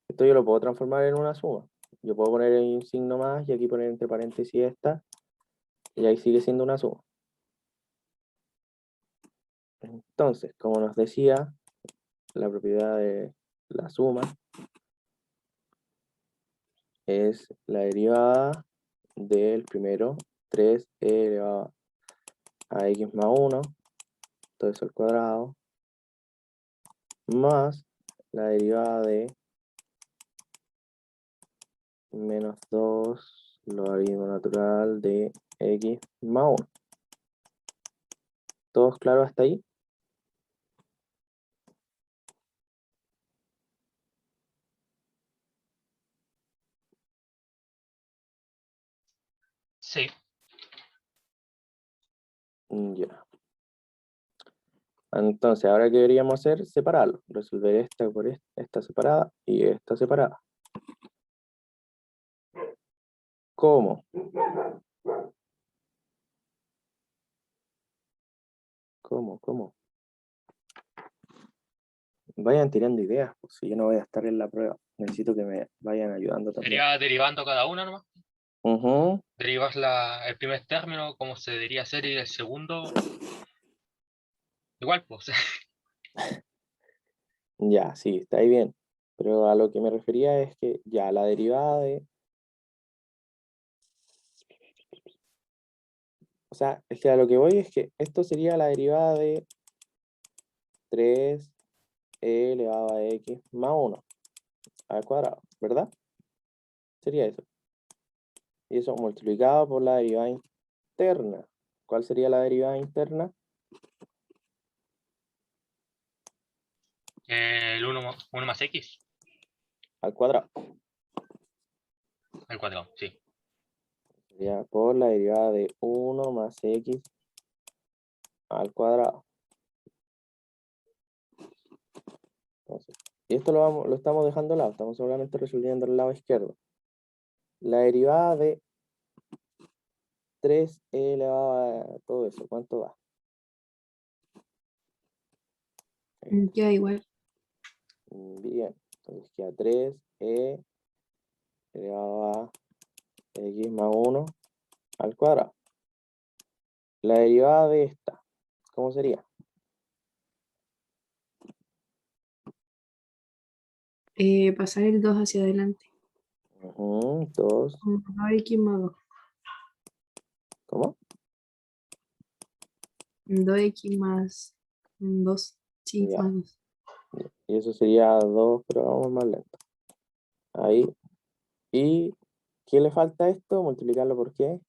Esto yo lo puedo transformar en una suma. Yo puedo poner ahí un signo más y aquí poner entre paréntesis esta. Y ahí sigue siendo una suma. Entonces, como nos decía, la propiedad de la suma es la derivada del primero, 3e elevado a x más 1, todo eso al cuadrado, más la derivada de menos 2 logaritmo natural de x más 1. ¿Todos claros hasta ahí? Sí. Ya. Entonces, ahora ¿qué deberíamos hacer? Separarlo. Resolver esta por esta separada y esta separada. ¿Cómo? ¿Cómo? Vayan tirando ideas, pues si yo no voy a estar en la prueba. Necesito que me vayan ayudando también. Sería derivando cada una nomás. Ujú. Derivas el primer término como se debería hacer y el segundo igual, pues. Ya, sí, está ahí bien. Pero a lo que me refería es que ya la derivada de... O sea, es que a lo que voy es que esto sería la derivada de 3e elevado a x más 1 al cuadrado, ¿verdad? Sería eso. Y eso multiplicado por la derivada interna. ¿Cuál sería la derivada interna? El 1 más x Al cuadrado. al cuadrado, sí. Sería por la derivada de 1 más x al cuadrado. Entonces, y esto lo estamos dejando al lado, estamos solamente resolviendo el lado izquierdo. La derivada de 3e elevado a todo eso, ¿cuánto da? Ya igual. Bien, entonces queda 3e elevado a x más 1 al cuadrado. La derivada de esta, ¿cómo sería? Pasar el 2 hacia adelante. 2, Como 2x más 2. ¿cómo? 2x más 2. Sí, Ya, más 2. y eso sería 2, pero vamos más lento. Ahí. ¿Y qué le falta a esto? Multiplicarlo por qué?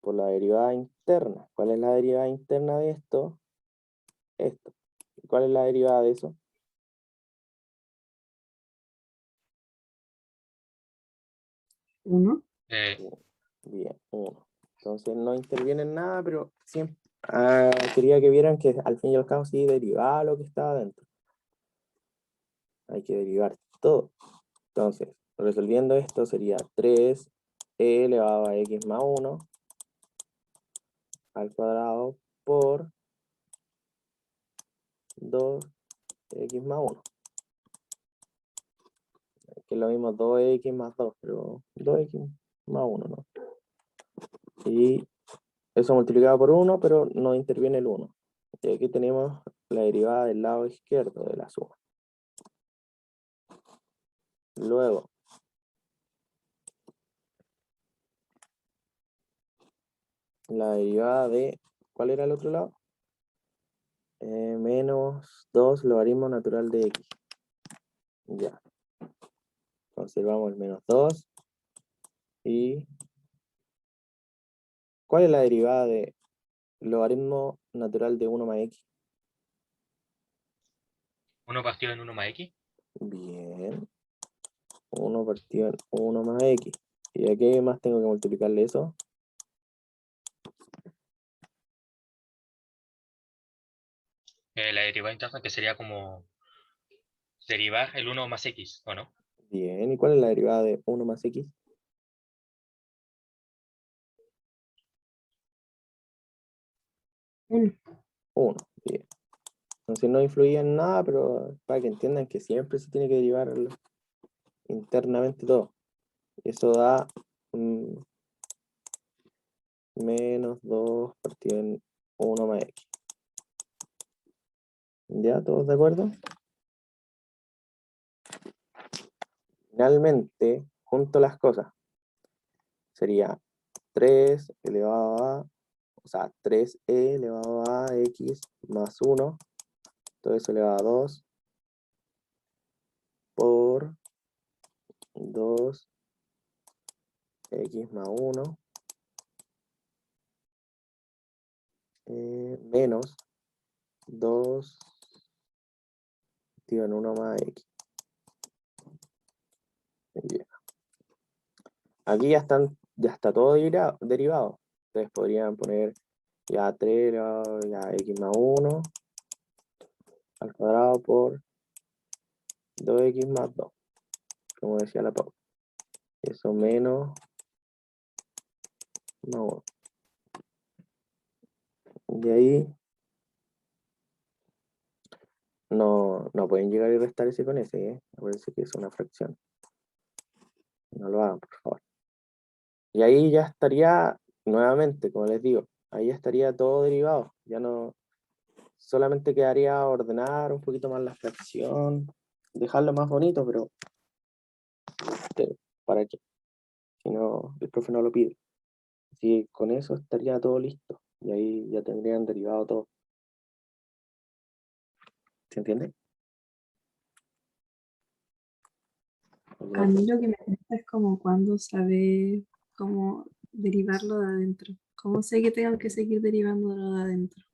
Por la derivada interna. ¿Cuál es la derivada interna de esto? Esto. ¿Y cuál es la derivada de eso? 1. Bien, 1. Entonces no interviene en nada, pero siempre quería que vieran que al fin y al cabo sí derivaba lo que estaba dentro. Hay que derivar todo. Entonces, resolviendo esto sería 3e elevado a x más 1 al cuadrado por 2x más 1. Que es lo mismo 2x más 2, pero 2x más 1, ¿no? Y eso multiplicado por 1, pero no interviene el 1. Y aquí tenemos la derivada del lado izquierdo de la suma. Luego, la derivada de... ¿Cuál era el otro lado? Menos 2 logaritmo natural de x. Ya. Conservamos el menos 2. Y... ¿cuál es la derivada de logaritmo natural de 1 más x? 1 partido en 1 más x. Bien. 1 partido en 1 más x. ¿Y a qué más tengo que multiplicarle eso? La derivada interna que sería como derivar el 1 más x, ¿o no? Bien, ¿y cuál es la derivada de 1 más x? 1. 1. Bien. Entonces no influía en nada, pero para que entiendan que siempre se tiene que derivar internamente todo. Eso da menos 2 partido en 1 más x. ¿Ya? ¿Todos de acuerdo? Finalmente, junto las cosas, sería 3 elevado a, o sea, 3e elevado a x más 1, todo eso elevado a 2 por 2 x más 1 menos 2 partido en 1 más x. Bien. Aquí ya está todo derivado. Ustedes podrían poner ya 3 elevado a x más 1 al cuadrado por 2x más 2, como decía la Paula. Eso menos más 1. De ahí no pueden llegar y restar ese con ese, ¿eh? Acuérdense que es una fracción. No lo hagan, por favor. Y ahí ya estaría, nuevamente, como les digo, ahí ya estaría todo derivado. Ya no, solamente quedaría ordenar un poquito más la fracción, dejarlo más bonito, pero ¿para qué? Si no, el profe no lo pide. Así que con eso estaría todo listo. Y ahí ya tendrían derivado todo. ¿Se entiende? A mí lo que me gusta es como cuando saber cómo derivarlo de adentro. ¿Cómo sé que tengo que seguir derivándolo de adentro?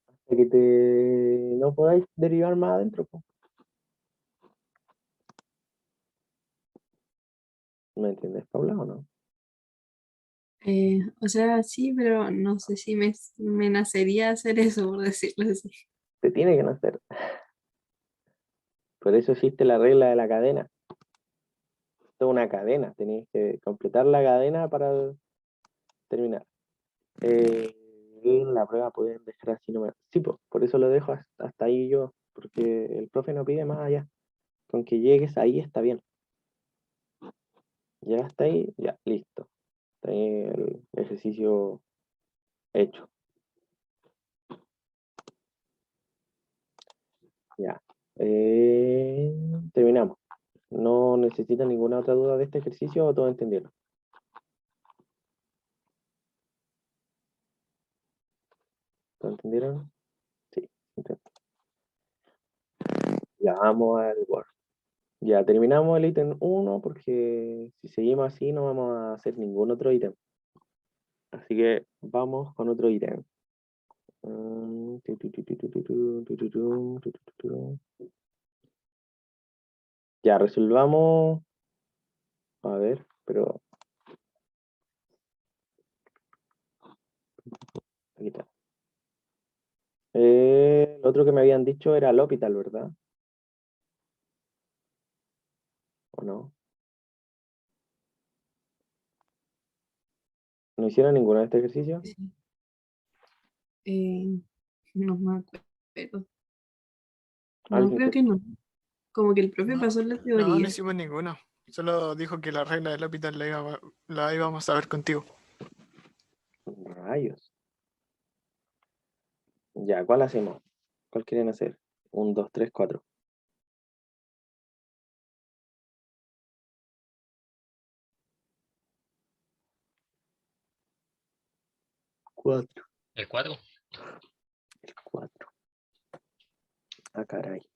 Hasta que no podáis derivar más adentro, po. ¿Me entiendes, Paula, o no? O sea, sí, pero no sé si me nacería hacer eso, por decirlo así. Te tiene que nacer. Por eso existe la regla de la cadena. Esto es una cadena, tenéis que completar la cadena para terminar. En la prueba pueden dejar así nomás. Sí, pues, por eso lo dejo hasta ahí yo, porque el profe no pide más allá. Con que llegues ahí está bien. Llegaste ahí, ya, listo. Está ahí el ejercicio hecho. Ya. Terminamos. ¿No necesitan ninguna otra duda de este ejercicio o todo entendieron? ¿Todo entendieron? Sí, entendí. Ya vamos al Word. Ya terminamos el ítem 1 porque si seguimos así no vamos a hacer ningún otro ítem. Así que vamos con otro ítem. Ya resolvamos. A ver, pero aquí está. El otro que me habían dicho era el hospital, ¿verdad? ¿O no? ¿No hicieron ninguno de este ejercicio? Sí. No me acuerdo. No, ¿Alguien creo que- que no. Como que el profe No, pasó la no, no teoría. hicimos ninguno. Solo dijo que la regla del hospital la íbamos a ver contigo. Rayos. Ya, ¿cuál hacemos? ¿Cuál quieren hacer? 1, 2, 3, 4. 4. El 4. El 4. Ah, caray.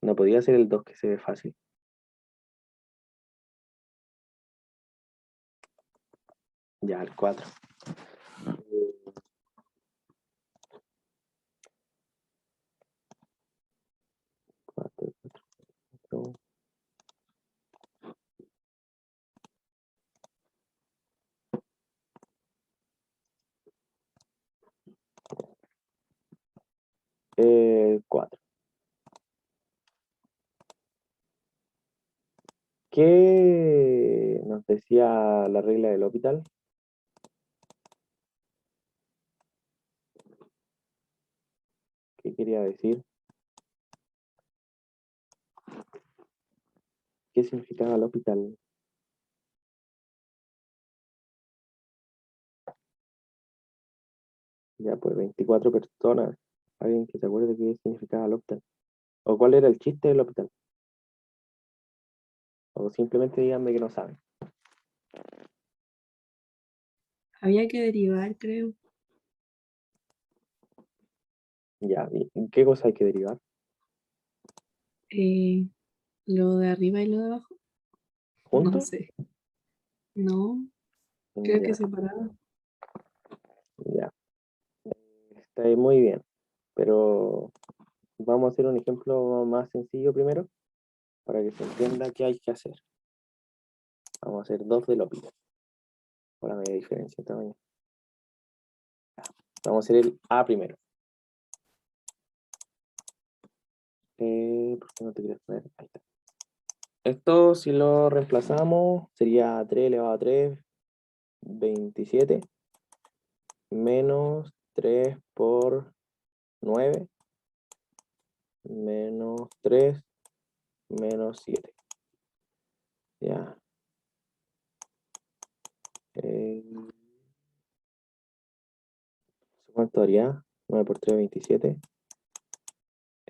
No podía ser el 2 que se ve fácil. Ya, el 4. 4, 4. El 4. ¿Qué nos decía la regla del L'Hopital? ¿Qué quería decir? ¿Qué significaba L'Hopital? Ya, pues 24 personas. ¿Alguien que se acuerde qué significaba L'Hopital? ¿O cuál era el chiste del L'Hopital? O simplemente díganme que no saben. Había que derivar, creo. Ya, ¿y qué cosa hay que derivar? Lo de arriba y lo de abajo. No ¿Juntos? sé. No, creo que Ya, separado. ya. Está ahí muy bien. Pero vamos a hacer un ejemplo más sencillo primero, para que se entienda qué hay que hacer. Vamos a hacer 2 de L'Hopital. Por la media diferencia de tamaño. Vamos a hacer el A primero. ¿Por qué no te quieres poner? Ahí está. Esto, si lo reemplazamos, sería 3 elevado a 3, 27, menos 3 por 9, menos 3, menos 7. Ya. ¿Cuánto haría? 9 por 3, 27.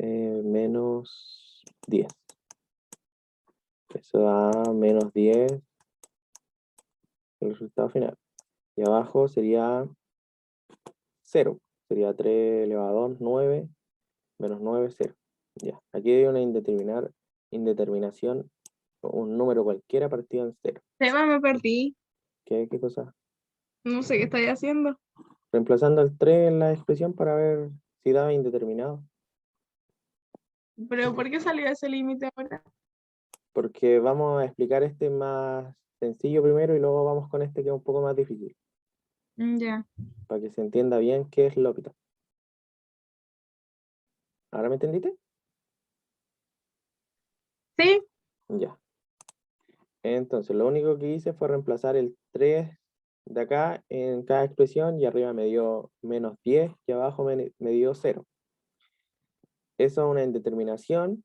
Menos 10. Eso da menos 10, el resultado final. Y abajo sería 0. Sería 3 elevado a 2, 9, menos 9, 0. Ya. Aquí hay una indeterminación, un número cualquiera partido en 0. Seba, me perdí. ¿Qué cosa? No sé qué estáis haciendo. Reemplazando el 3 en la expresión para ver si daba indeterminado. Pero ¿por qué salió ese límite ahora? Porque vamos a explicar este más sencillo primero y luego vamos con este que es un poco más difícil, Ya. para que se entienda bien qué es L'Hopital. ¿Ahora me entendiste? Sí, Ya. Entonces, lo único que hice fue reemplazar el 3 de acá en cada expresión y arriba me dio menos 10 y abajo me dio 0. Eso es una indeterminación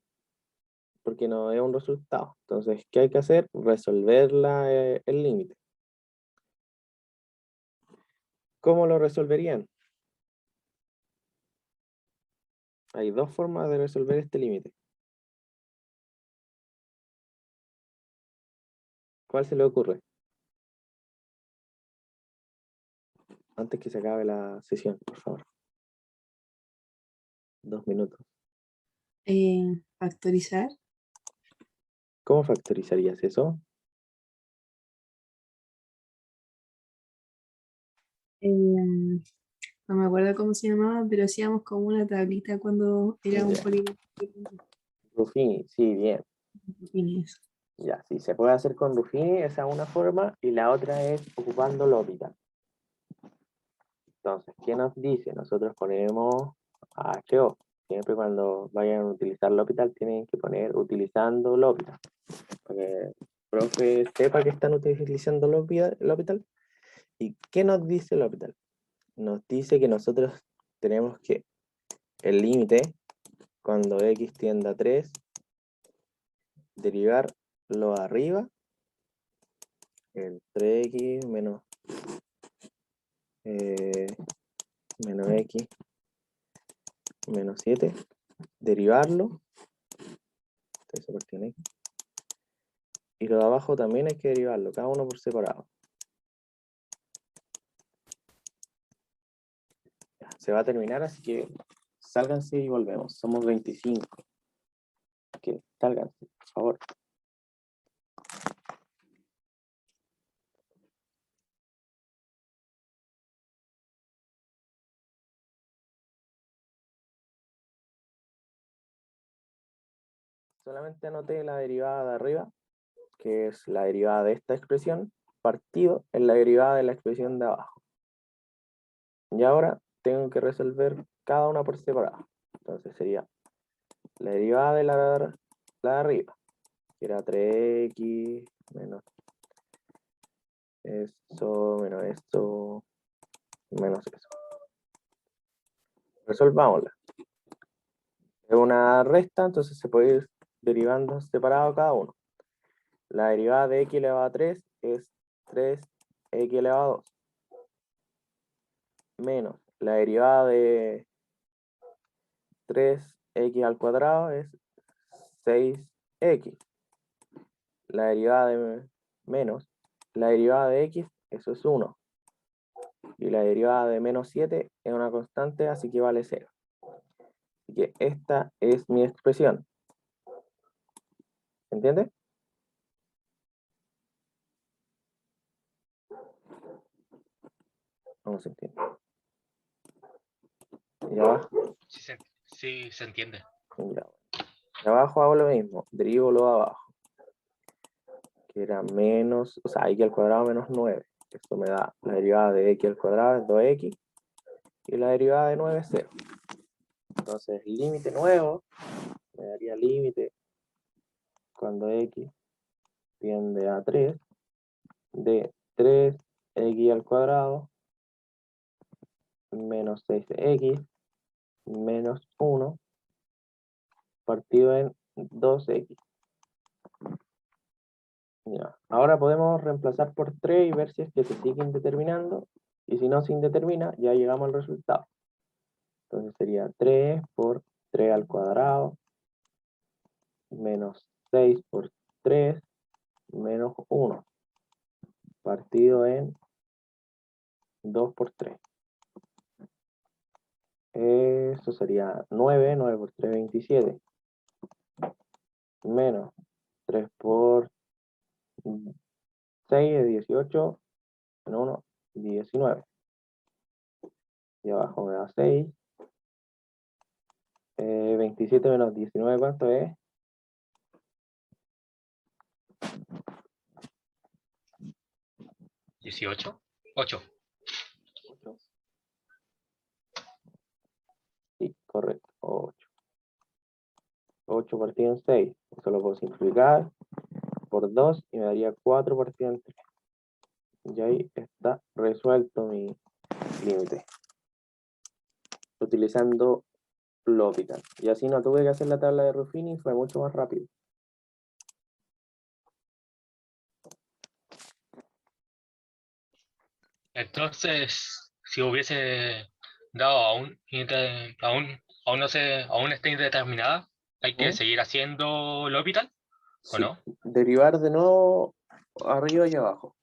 porque no es un resultado. Entonces, ¿qué hay que hacer? Resolver el límite. ¿Cómo lo resolverían? Hay 2 formas de resolver este límite. ¿Cuál se le ocurre? Antes que se acabe la sesión, por favor. 2 minutos. Factorizar. ¿Cómo factorizarías eso? No me acuerdo cómo se llamaba, pero hacíamos como una tablita cuando era un Ya. polinomio. Ruffini, sí, bien. Ya, sí, se puede hacer con Ruffini, esa es una forma, y la otra es ocupando L'Hopital. Entonces, ¿qué nos dice? Nosotros ponemos HO. Siempre cuando vayan a utilizar L'Hopital tienen que poner utilizando L'Hopital. Para que el profe sepa que están utilizando L'Hopital. ¿Y qué nos dice L'Hopital? Nos dice que nosotros tenemos que el límite, cuando x tiende a 3, derivar lo arriba, el 3x menos x menos 7, derivarlo, entonces parte en x, y lo de abajo también hay que derivarlo, cada uno por separado. Ya, se va a terminar, así que sálganse y volvemos, somos 25. Que sálganse, por favor. Solamente anoté la derivada de arriba, que es la derivada de esta expresión, partido en la derivada de la expresión de abajo. Y ahora tengo que resolver cada una por separado. Entonces sería la derivada de la de arriba, que era 3x menos eso, menos esto, menos eso. Resolvámosla. Es una resta, entonces se puede ir derivando separado cada uno. La derivada de x elevado a 3 es 3x elevado a 2. Menos la derivada de 3x al cuadrado es 6x. La derivada de menos la derivada de x, eso es 1. Y la derivada de menos 7 es una constante, así que vale 0. Así que esta es mi expresión. ¿Entiendes? No se entiende. Y abajo, Sí, se entiende. ya. Y abajo hago lo mismo, derivo lo de abajo. Que era menos, o sea, x al cuadrado menos 9. Esto me da la derivada de x al cuadrado es 2x. Y la derivada de 9 es 0. Entonces, límite nuevo me daría límite cuando x tiende a 3 de 3x al cuadrado menos 6x menos 1 partido en 2x. Ya. Ahora podemos reemplazar por 3 y ver si es que se sigue indeterminando. Y si no se indetermina, ya llegamos al resultado. Entonces sería 3 por 3 al cuadrado menos 6 por 3 menos 1 partido en 2 por 3. Eso sería 9, 9 por 3, 27. Menos 3 por 6 es 18, menos 1, 19. Y abajo me da 6. 27 menos 19, ¿cuánto es? 18. 8. 8. Sí, correcto, 8. 8 partido en 6. Eso lo puedo simplificar por 2 y me daría 4 partido en 3. Y ahí está resuelto mi límite. Utilizando L'Hopital. Y así no tuve que hacer la tabla de Ruffini, fue mucho más rápido. Entonces, si hubiese dado aún no sé, aún está indeterminada, hay que ¿Mm? seguir haciendo el orbital, ¿o Sí, no? derivar de nuevo arriba y abajo.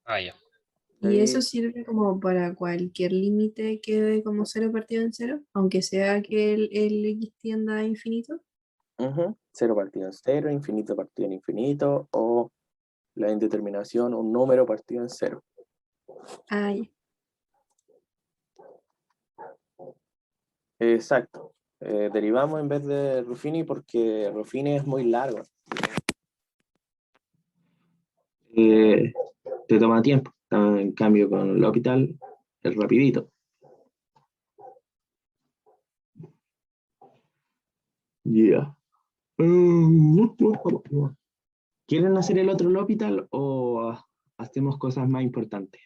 Ah, ya. ¿Y eso Ahí, sirve como para cualquier límite que dé como 0 partido en 0? Aunque sea que el x tienda a infinito. 0 partido en 0, infinito partido en infinito, o la indeterminación, un número partido en 0. Ah, ya. Exacto. Derivamos en vez de Ruffini porque Ruffini es muy largo. Te toma tiempo. En cambio, con L'Hopital es rapidito. Yeah. ¿Quieren hacer el otro L'Hopital o hacemos cosas más importantes?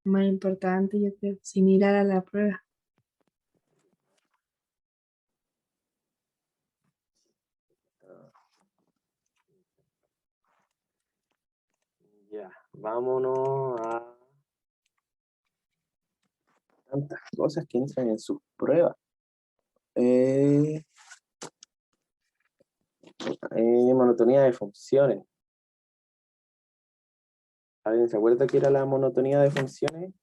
Más importante, yo creo, sin mirar a la prueba. Ya, vámonos a tantas cosas que entran en sus pruebas. Monotonía de funciones. ¿Alguien se acuerda qué era la monotonía de funciones?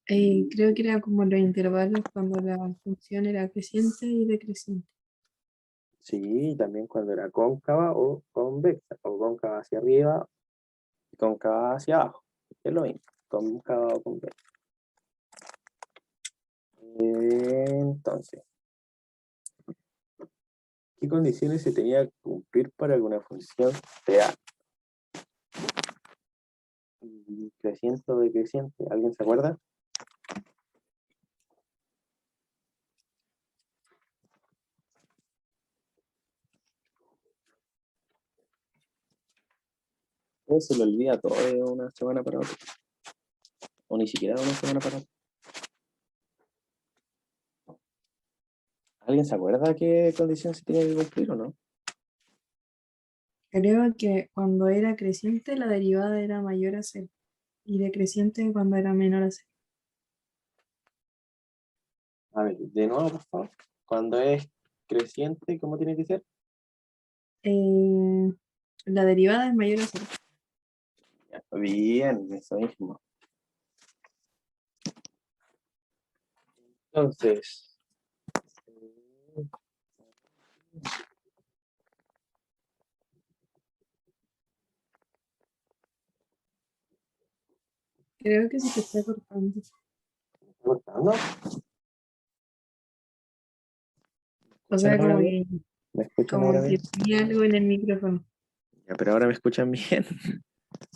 Creo que era como los intervalos cuando la función era creciente y decreciente. Sí, también cuando era cóncava o convexa, o cóncava hacia arriba y cóncava hacia abajo. Es lo mismo, cóncava o convexa. Entonces, ¿Qué condiciones se tenía que cumplir para que una función sea creciente o decreciente? ¿Alguien se acuerda? Se le olvida todo de una semana para otra. O ni siquiera de una semana para otra. ¿Alguien se acuerda qué condiciones se tenía que cumplir o no? Creo que cuando era creciente la derivada era mayor a cero y decreciente cuando era menor a cero. A ver, de nuevo, por favor. Cuando es creciente, ¿cómo tiene que ser? La derivada es mayor a cero. Ya, bien, eso mismo. Entonces, Creo que sí te está cortando. ¿cortando? O sea, ¿Ahora como bien? que, ¿Me escuchan como ahora que bien? tenía algo en el micrófono. Ya, pero ahora me escuchan bien.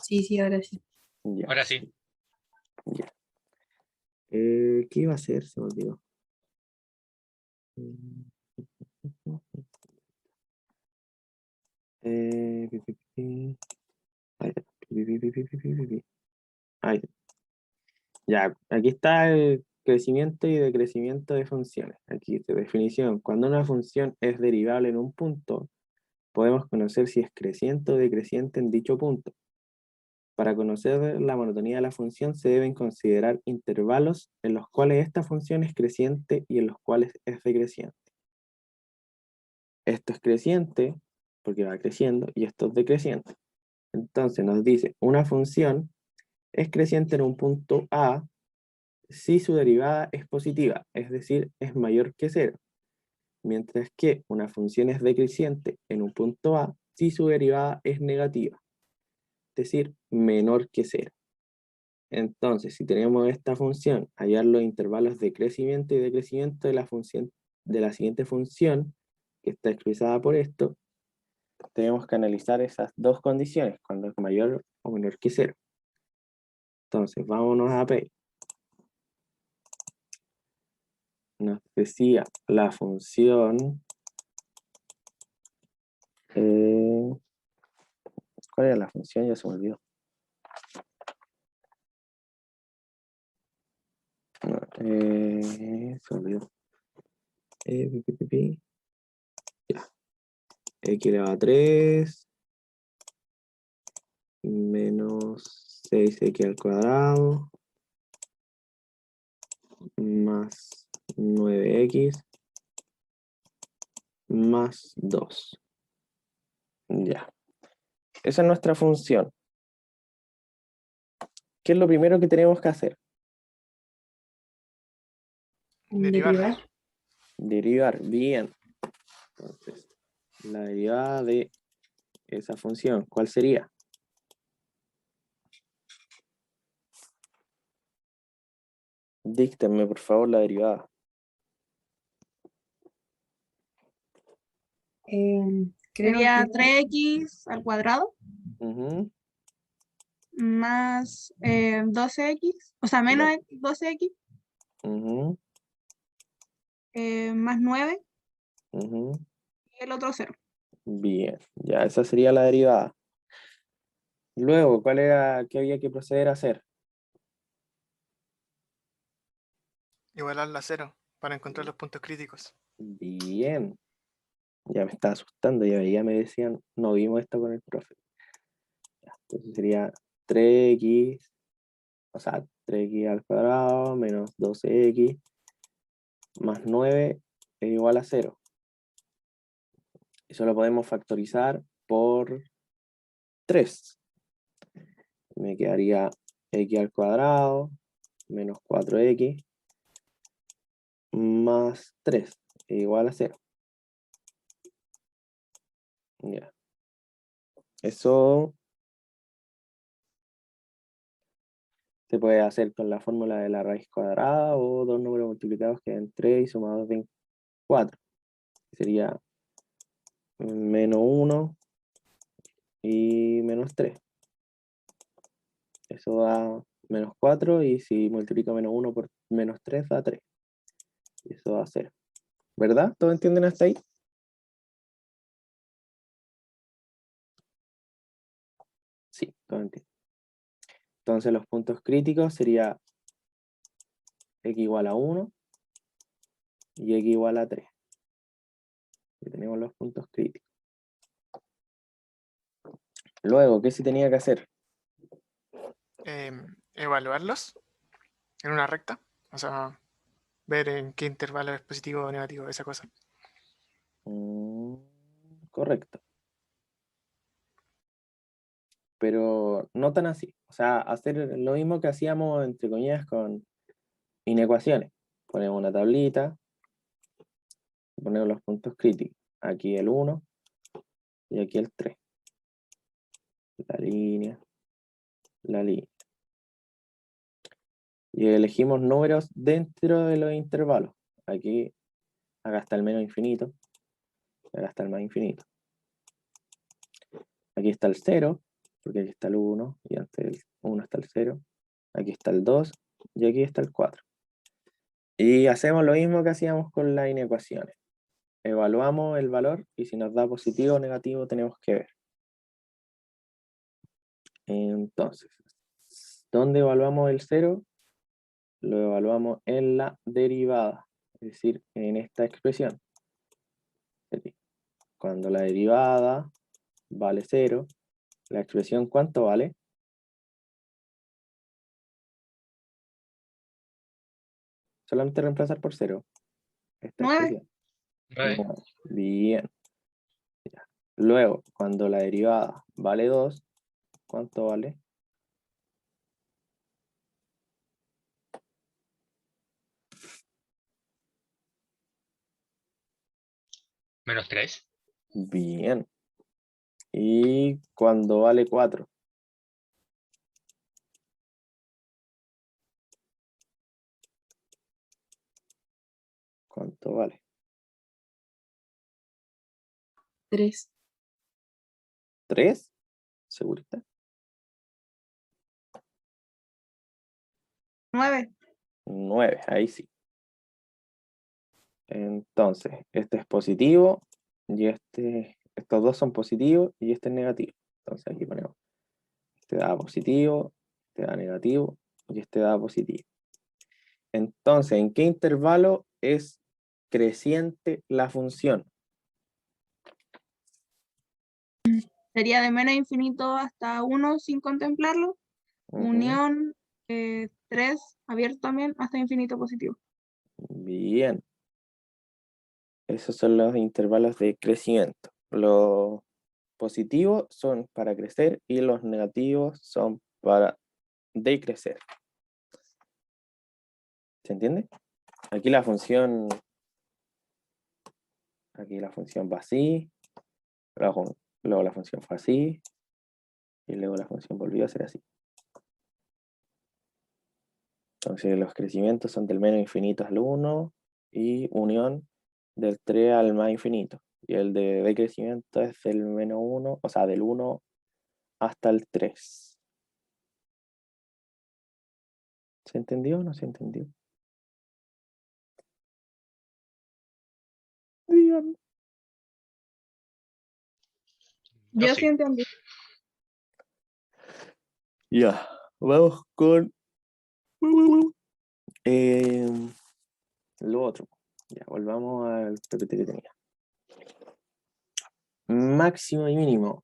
Sí, sí, ahora sí. Ya, Ahora sí. ya. ¿Qué iba a hacer? Se me olvidó. Pi, pi, pi. Ahí está. Pi, pi, pi, pi, pi, pi, pi, pi. Ahí está. Ya, aquí está el crecimiento y decrecimiento de funciones. Aquí dice definición. Cuando una función es derivable en un punto, podemos conocer si es creciente o decreciente en dicho punto. Para conocer la monotonía de la función se deben considerar intervalos en los cuales esta función es creciente y en los cuales es decreciente. Esto es creciente porque va creciendo y esto es decreciente. Entonces nos dice, una función es creciente en un punto A si su derivada es positiva, es decir, es mayor que cero. Mientras que una función es decreciente en un punto A si su derivada es negativa, es decir, menor que cero. Entonces, si tenemos esta función, hallar los intervalos de crecimiento y decrecimiento de la función, de la siguiente función, que está expresada por esto, tenemos que analizar esas dos condiciones, cuando es mayor o menor que cero. Entonces, vámonos a P. Nos decía la función... ¿cuál era la función? Ya se me olvidó. No, se me olvidó. Ya. X elevado a 3 menos 6x al cuadrado más 9x más 2. Ya. Esa es nuestra función. ¿Qué es lo primero que tenemos que hacer? Derivar. Derivar. Derivar. Bien. Entonces, la derivada de esa función, ¿cuál sería? Díctenme, por favor, la derivada. Creo Sería que 3x al cuadrado Ujú, más 12x, o sea, menos 12x ujú, más 9 ujú. y el otro 0. Bien, ya esa sería la derivada. Luego, ¿cuál era qué había que proceder a hacer? Igualarla a cero para encontrar los puntos críticos. Bien, ya me estaba asustando, ya me decían, no vimos esto con el profe. Ya, entonces sería 3x, o sea, 3x al cuadrado menos 12x más 9 es igual a 0. Eso lo podemos factorizar por 3. Me quedaría x al cuadrado menos 4x más 3 es igual a 0. Ya. Eso se puede hacer con la fórmula de la raíz cuadrada o dos números multiplicados que dan 3 y sumados den 4. Sería menos 1 y menos 3. Eso da menos 4 y si multiplico menos 1 por menos 3 da 3. Y eso da 0. ¿Verdad? ¿Todos entienden hasta ahí? Sí, todos entienden. Entonces los puntos críticos sería x igual a 1 y x igual a 3. Y tenemos los puntos críticos. Luego, ¿qué se tenía que hacer? Evaluarlos en una recta. O sea, ver en qué intervalo es positivo o negativo, esa cosa. Correcto. Pero no tan así. O sea, hacer lo mismo que hacíamos, entre comillas, con inecuaciones. Ponemos una tablita, ponemos los puntos críticos. Aquí el 1 y aquí el 3. La línea, la línea. Y elegimos números dentro de los intervalos. Aquí, acá está el menos infinito, acá está el más infinito. Aquí está el 0, porque aquí está el 1, y antes del 1 está el 0. Aquí está el 2, y aquí está el 4. Y hacemos lo mismo que hacíamos con las inecuaciones. Evaluamos el valor, y si nos da positivo o negativo tenemos que ver. Entonces, ¿dónde evaluamos el 0? Lo evaluamos en la derivada, es decir, en esta expresión. Cuando la derivada vale 0, la expresión ¿cuánto vale? Solamente reemplazar por 0. Esta 9. expresión. 9. 9. Bien. Ya. Luego, cuando la derivada vale 2, ¿cuánto vale? Menos 3. Bien. Y cuando vale 4. ¿Cuánto vale? 3. 3. ¿Segurita? 9. 9. Ahí sí. Entonces, este es positivo y estos dos son positivos y este es negativo. Entonces aquí ponemos, este da positivo, este da negativo y este da positivo. Entonces, ¿en qué intervalo es creciente la función? Sería de menos infinito hasta 1 sin contemplarlo. Ujú. Unión 3 abierto también hasta infinito positivo. Bien. Esos son los intervalos de crecimiento. Los positivos son para crecer y los negativos son para decrecer. ¿Se entiende? Aquí la función va así, luego la función fue así, y luego la función volvió a ser así. Entonces los crecimientos son del menos infinito al 1 y unión del 3 al más infinito. Y el de decrecimiento es del menos 1, o sea, del 1 hasta el 3. ¿Se entendió o no se entendió? Dígame. Yo sí. sí entendí. Ya, vamos con lo otro. Ya, volvamos al PPT que tenía. Máximo y mínimo.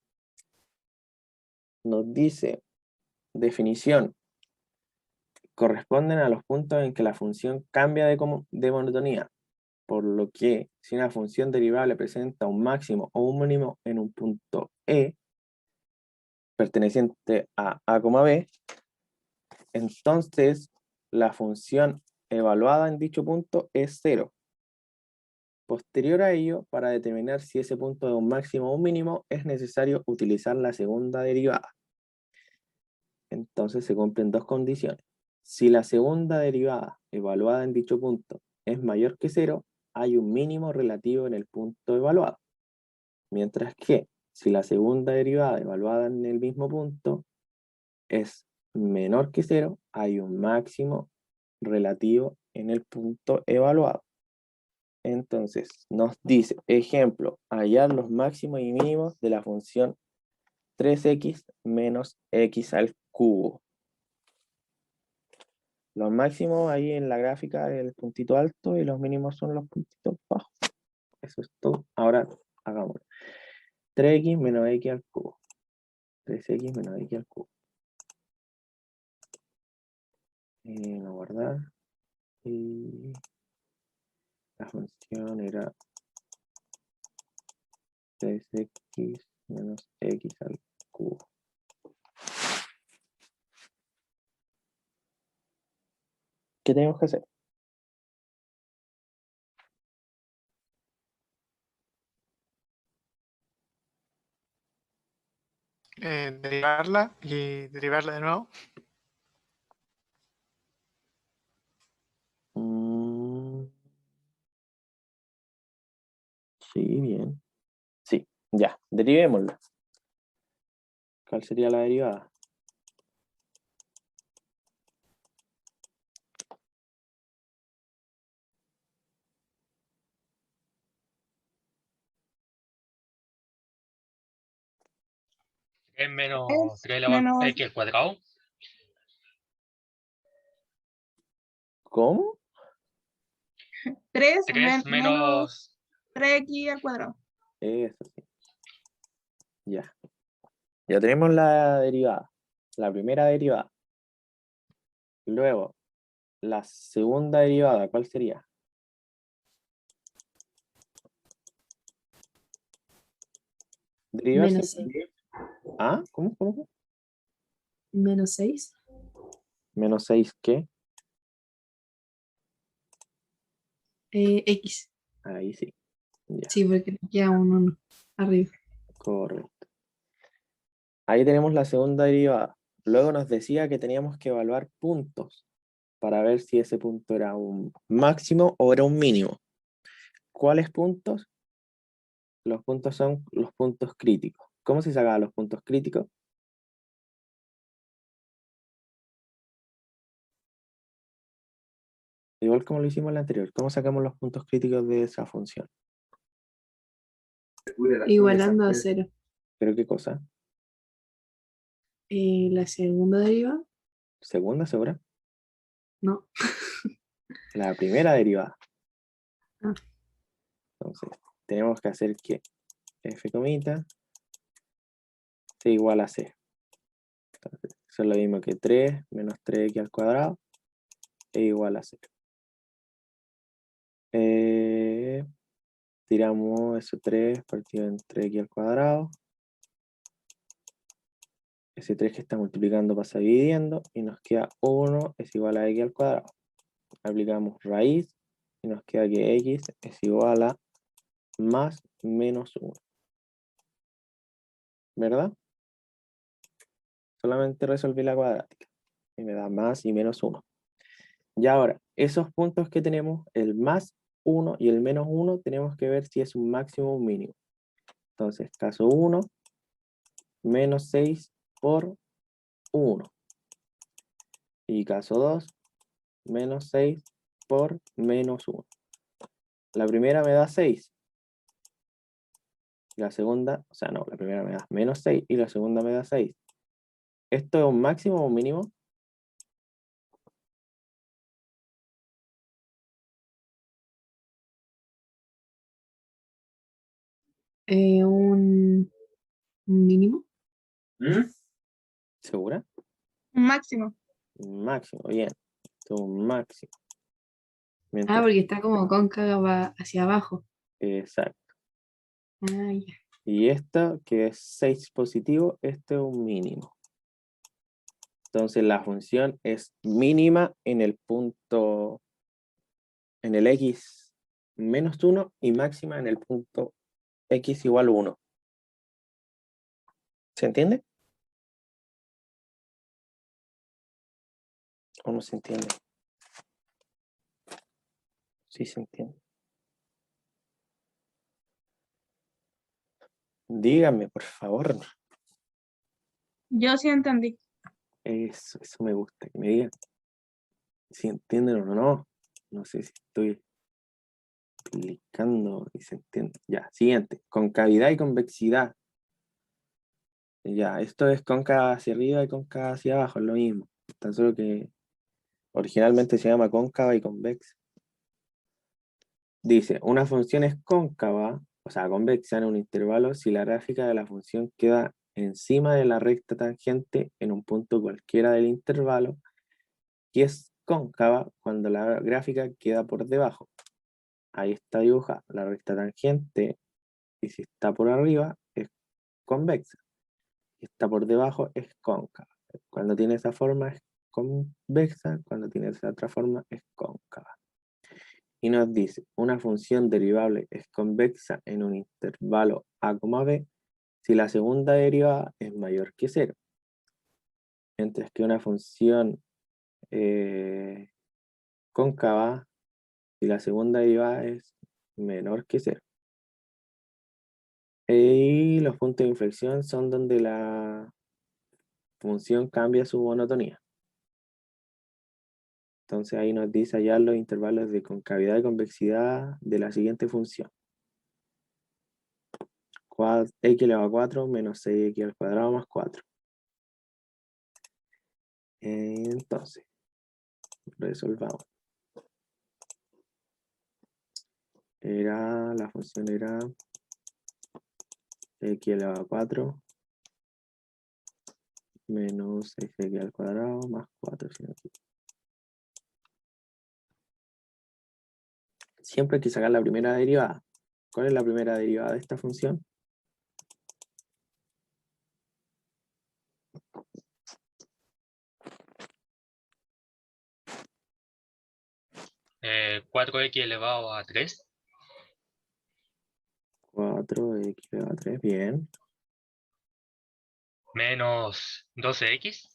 Nos dice, definición, corresponden a los puntos en que la función cambia de monotonía, por lo que si una función derivable presenta un máximo o un mínimo en un punto E, perteneciente a A, B, entonces la función evaluada en dicho punto es 0. Posterior a ello, para determinar si ese punto es un máximo o un mínimo, es necesario utilizar la segunda derivada. Entonces se cumplen dos condiciones. Si la segunda derivada evaluada en dicho punto es mayor que 0, hay un mínimo relativo en el punto evaluado. Mientras que si la segunda derivada evaluada en el mismo punto es menor que 0, hay un máximo relativo en el punto evaluado. Entonces, nos dice, ejemplo, hallar los máximos y mínimos de la función 3x menos x al cubo. Los máximos ahí en la gráfica el puntito alto y los mínimos son los puntitos bajos. Eso es todo. Ahora hagámoslo. 3x menos x al cubo. 3x menos x al cubo. A guardar. Y la función era 3x menos x al cubo. ¿Qué tenemos que hacer? Derivarla y derivarla de nuevo. Sí, bien. Sí, ya, derivémoslo. ¿Cuál sería la derivada? Es menos Es 3 elevado menos a x al cuadrado. ¿Cómo? 3 3 menos menos 3x al cuadrado. Eso sí. Ya. Ya tenemos la derivada. La primera derivada. Luego, la segunda derivada, ¿cuál sería? Derivar Menos siempre. ¿Ah? ¿Cómo? ¿Cómo? Menos 6. Menos 6, ¿qué? X. Ahí sí. Ya, Sí, porque le queda un 1 arriba. correcto. Ahí tenemos la segunda derivada. Luego nos decía que teníamos que evaluar puntos para ver si ese punto era un máximo o era un mínimo. ¿Cuáles puntos? Los puntos son los puntos críticos. ¿Cómo se sacaban los puntos críticos? Igual como lo hicimos en la anterior. ¿Cómo sacamos los puntos críticos de esa función? Igualando a 0. ¿Pero qué cosa? La segunda derivada, ¿Segunda, segura? no. La primera derivada. Ah. Entonces, tenemos que hacer que f comita sea igual a c. Entonces, eso es lo mismo que 3 menos 3x al cuadrado es igual a 0. Tiramos eso 3 partido en 3x al cuadrado. Ese 3 que está multiplicando pasa dividiendo y nos queda 1 es igual a x al cuadrado. Aplicamos raíz y nos queda que x es igual a más menos 1. ¿Verdad? Solamente resolví la cuadrática y me da más y menos 1. Y ahora, esos puntos que tenemos, el más 1 y el menos 1, tenemos que ver si es un máximo o un mínimo. Entonces, caso 1, menos 6 por 1. Y caso 2, menos 6 por menos 1. La primera me da 6. La segunda, o sea, no, la primera me da menos 6 y la segunda me da 6. ¿Esto es un máximo o un mínimo? Un mínimo. ¿Segura? Un máximo. Un máximo, bien. Esto es un máximo. Ah, Mientras, porque está como cóncava hacia abajo. exacto. Ah, ya. Y esto, que es 6 positivo, este es un mínimo. Entonces la función es mínima en el punto, en el x menos 1 y máxima en el punto x igual 1. ¿Se entiende? ¿O no se entiende? Sí se entiende. Díganme, por favor. Yo sí entendí. Eso me gusta, que me digan si entienden o no. No sé si estoy explicando y se entiende. Ya, siguiente. Concavidad y convexidad. Ya, esto es cóncava hacia arriba y cóncava hacia abajo, es lo mismo. Tan solo que originalmente se llama cóncava y convexa. Dice, una función es cóncava, o sea, convexa en un intervalo si la gráfica de la función queda encima de la recta tangente en un punto cualquiera del intervalo, y es cóncava cuando la gráfica queda por debajo. Ahí está dibujada la recta tangente, y si está por arriba es convexa, si está por debajo es cóncava. Cuando tiene esa forma es convexa, cuando tiene esa otra forma es cóncava. Y nos dice, una función derivable es convexa en un intervalo a, b, si la segunda derivada es mayor que 0. Mientras que una función cóncava, si la segunda derivada es menor que 0. Y los puntos de inflexión son donde la función cambia su monotonía. Entonces ahí nos dice hallar los intervalos de concavidad y convexidad de la siguiente función. X elevado a 4 menos 6x al cuadrado más 4. Entonces, resolvamos. La función era x elevado a 4 menos 6x al cuadrado más 4. Siempre hay que sacar la primera derivada. ¿Cuál es la primera derivada de esta función? Eh, 4x elevado a 3 4x elevado a 3, bien. menos 12x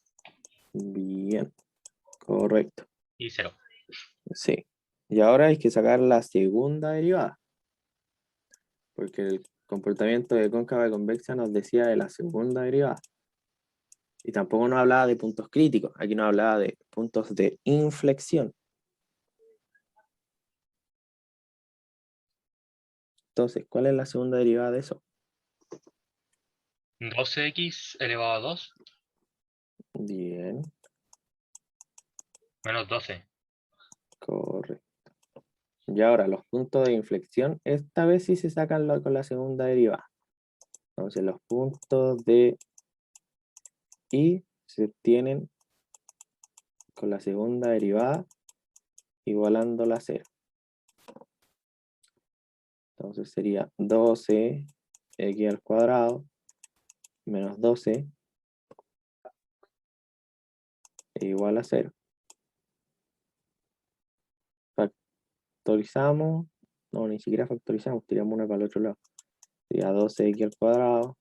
Bien, correcto. y 0. Sí. Y ahora hay que sacar la segunda derivada. Porque el comportamiento de cóncava y convexa nos decía de la segunda derivada. Y tampoco nos hablaba de puntos críticos. Aquí nos hablaba de puntos de inflexión. Entonces, ¿cuál es la segunda derivada de eso? 12x elevado a 2 Bien, menos 12. correcto. Y ahora, los puntos de inflexión, esta vez sí se sacan con la segunda derivada. Entonces, los puntos de I se obtienen con la segunda derivada igualándola a 0. Entonces sería 12x al cuadrado menos 12 es igual a 0. Factorizamos, no, ni siquiera factorizamos, tiramos una para el otro lado. Sería 12x al cuadrado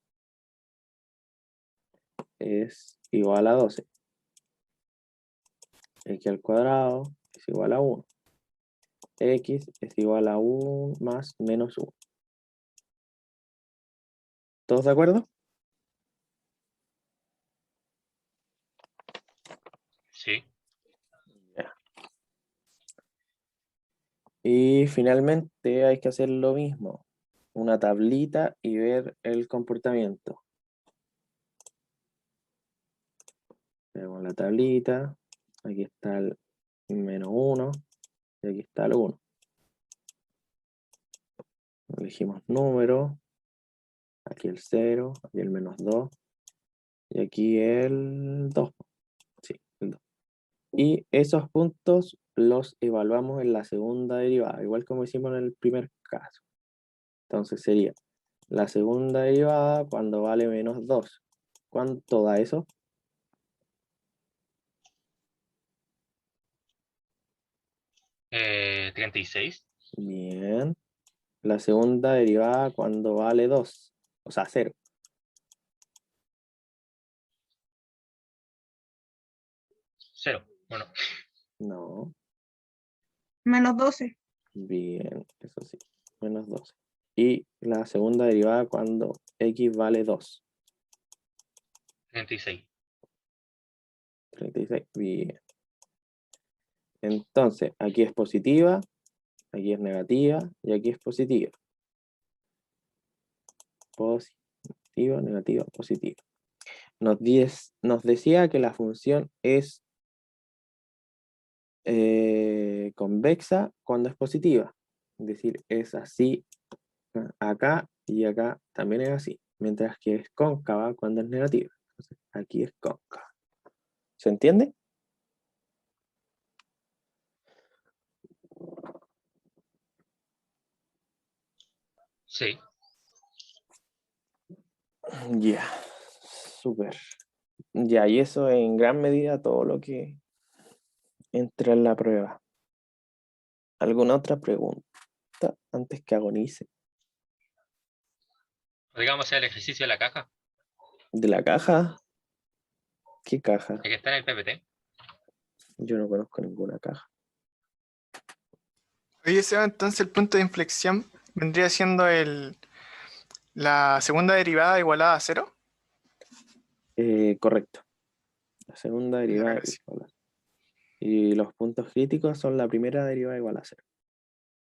es igual a 12. X al cuadrado es igual a 1. X es igual a 1 más menos 1. ¿Todos de acuerdo? Sí. Ya. Y finalmente hay que hacer lo mismo. Una tablita y ver el comportamiento. Vemos la tablita. Aquí está el menos 1 y aquí está el 1. Elegimos número. Aquí el 0, aquí el menos 2 y aquí el 2. Sí, el 2. Y esos puntos los evaluamos en la segunda derivada, igual como hicimos en el primer caso. Entonces sería la segunda derivada cuando vale menos 2. ¿Cuánto da eso? Eh, 36. Bien. La segunda derivada cuando vale 2. O sea, 0. 0. Bueno, No. Menos 12. Bien, eso sí. Menos 12. Y la segunda derivada cuando X vale 2. 36. 36. Bien. Entonces, aquí es positiva, aquí es negativa y aquí es positiva. Positiva, negativa, positiva. Nos decía que la función es convexa cuando es positiva. Es decir, es así acá y acá también es así. Mientras que es cóncava cuando es negativa. Entonces, aquí es cóncava. ¿Se entiende? Sí. Ya, súper. Ya, y eso en gran medida todo lo que entra en la prueba. ¿Alguna otra pregunta antes que agonice? Digamos el ejercicio de la caja, ¿De la caja? ¿Qué caja? el que está en el PPT. Yo no conozco ninguna caja. Oye, Seba, entonces el punto de inflexión vendría siendo la segunda derivada igualada a 0. Correcto. La segunda Ya, derivada gracias. igual a 0. Y los puntos críticos son la primera derivada igual a 0.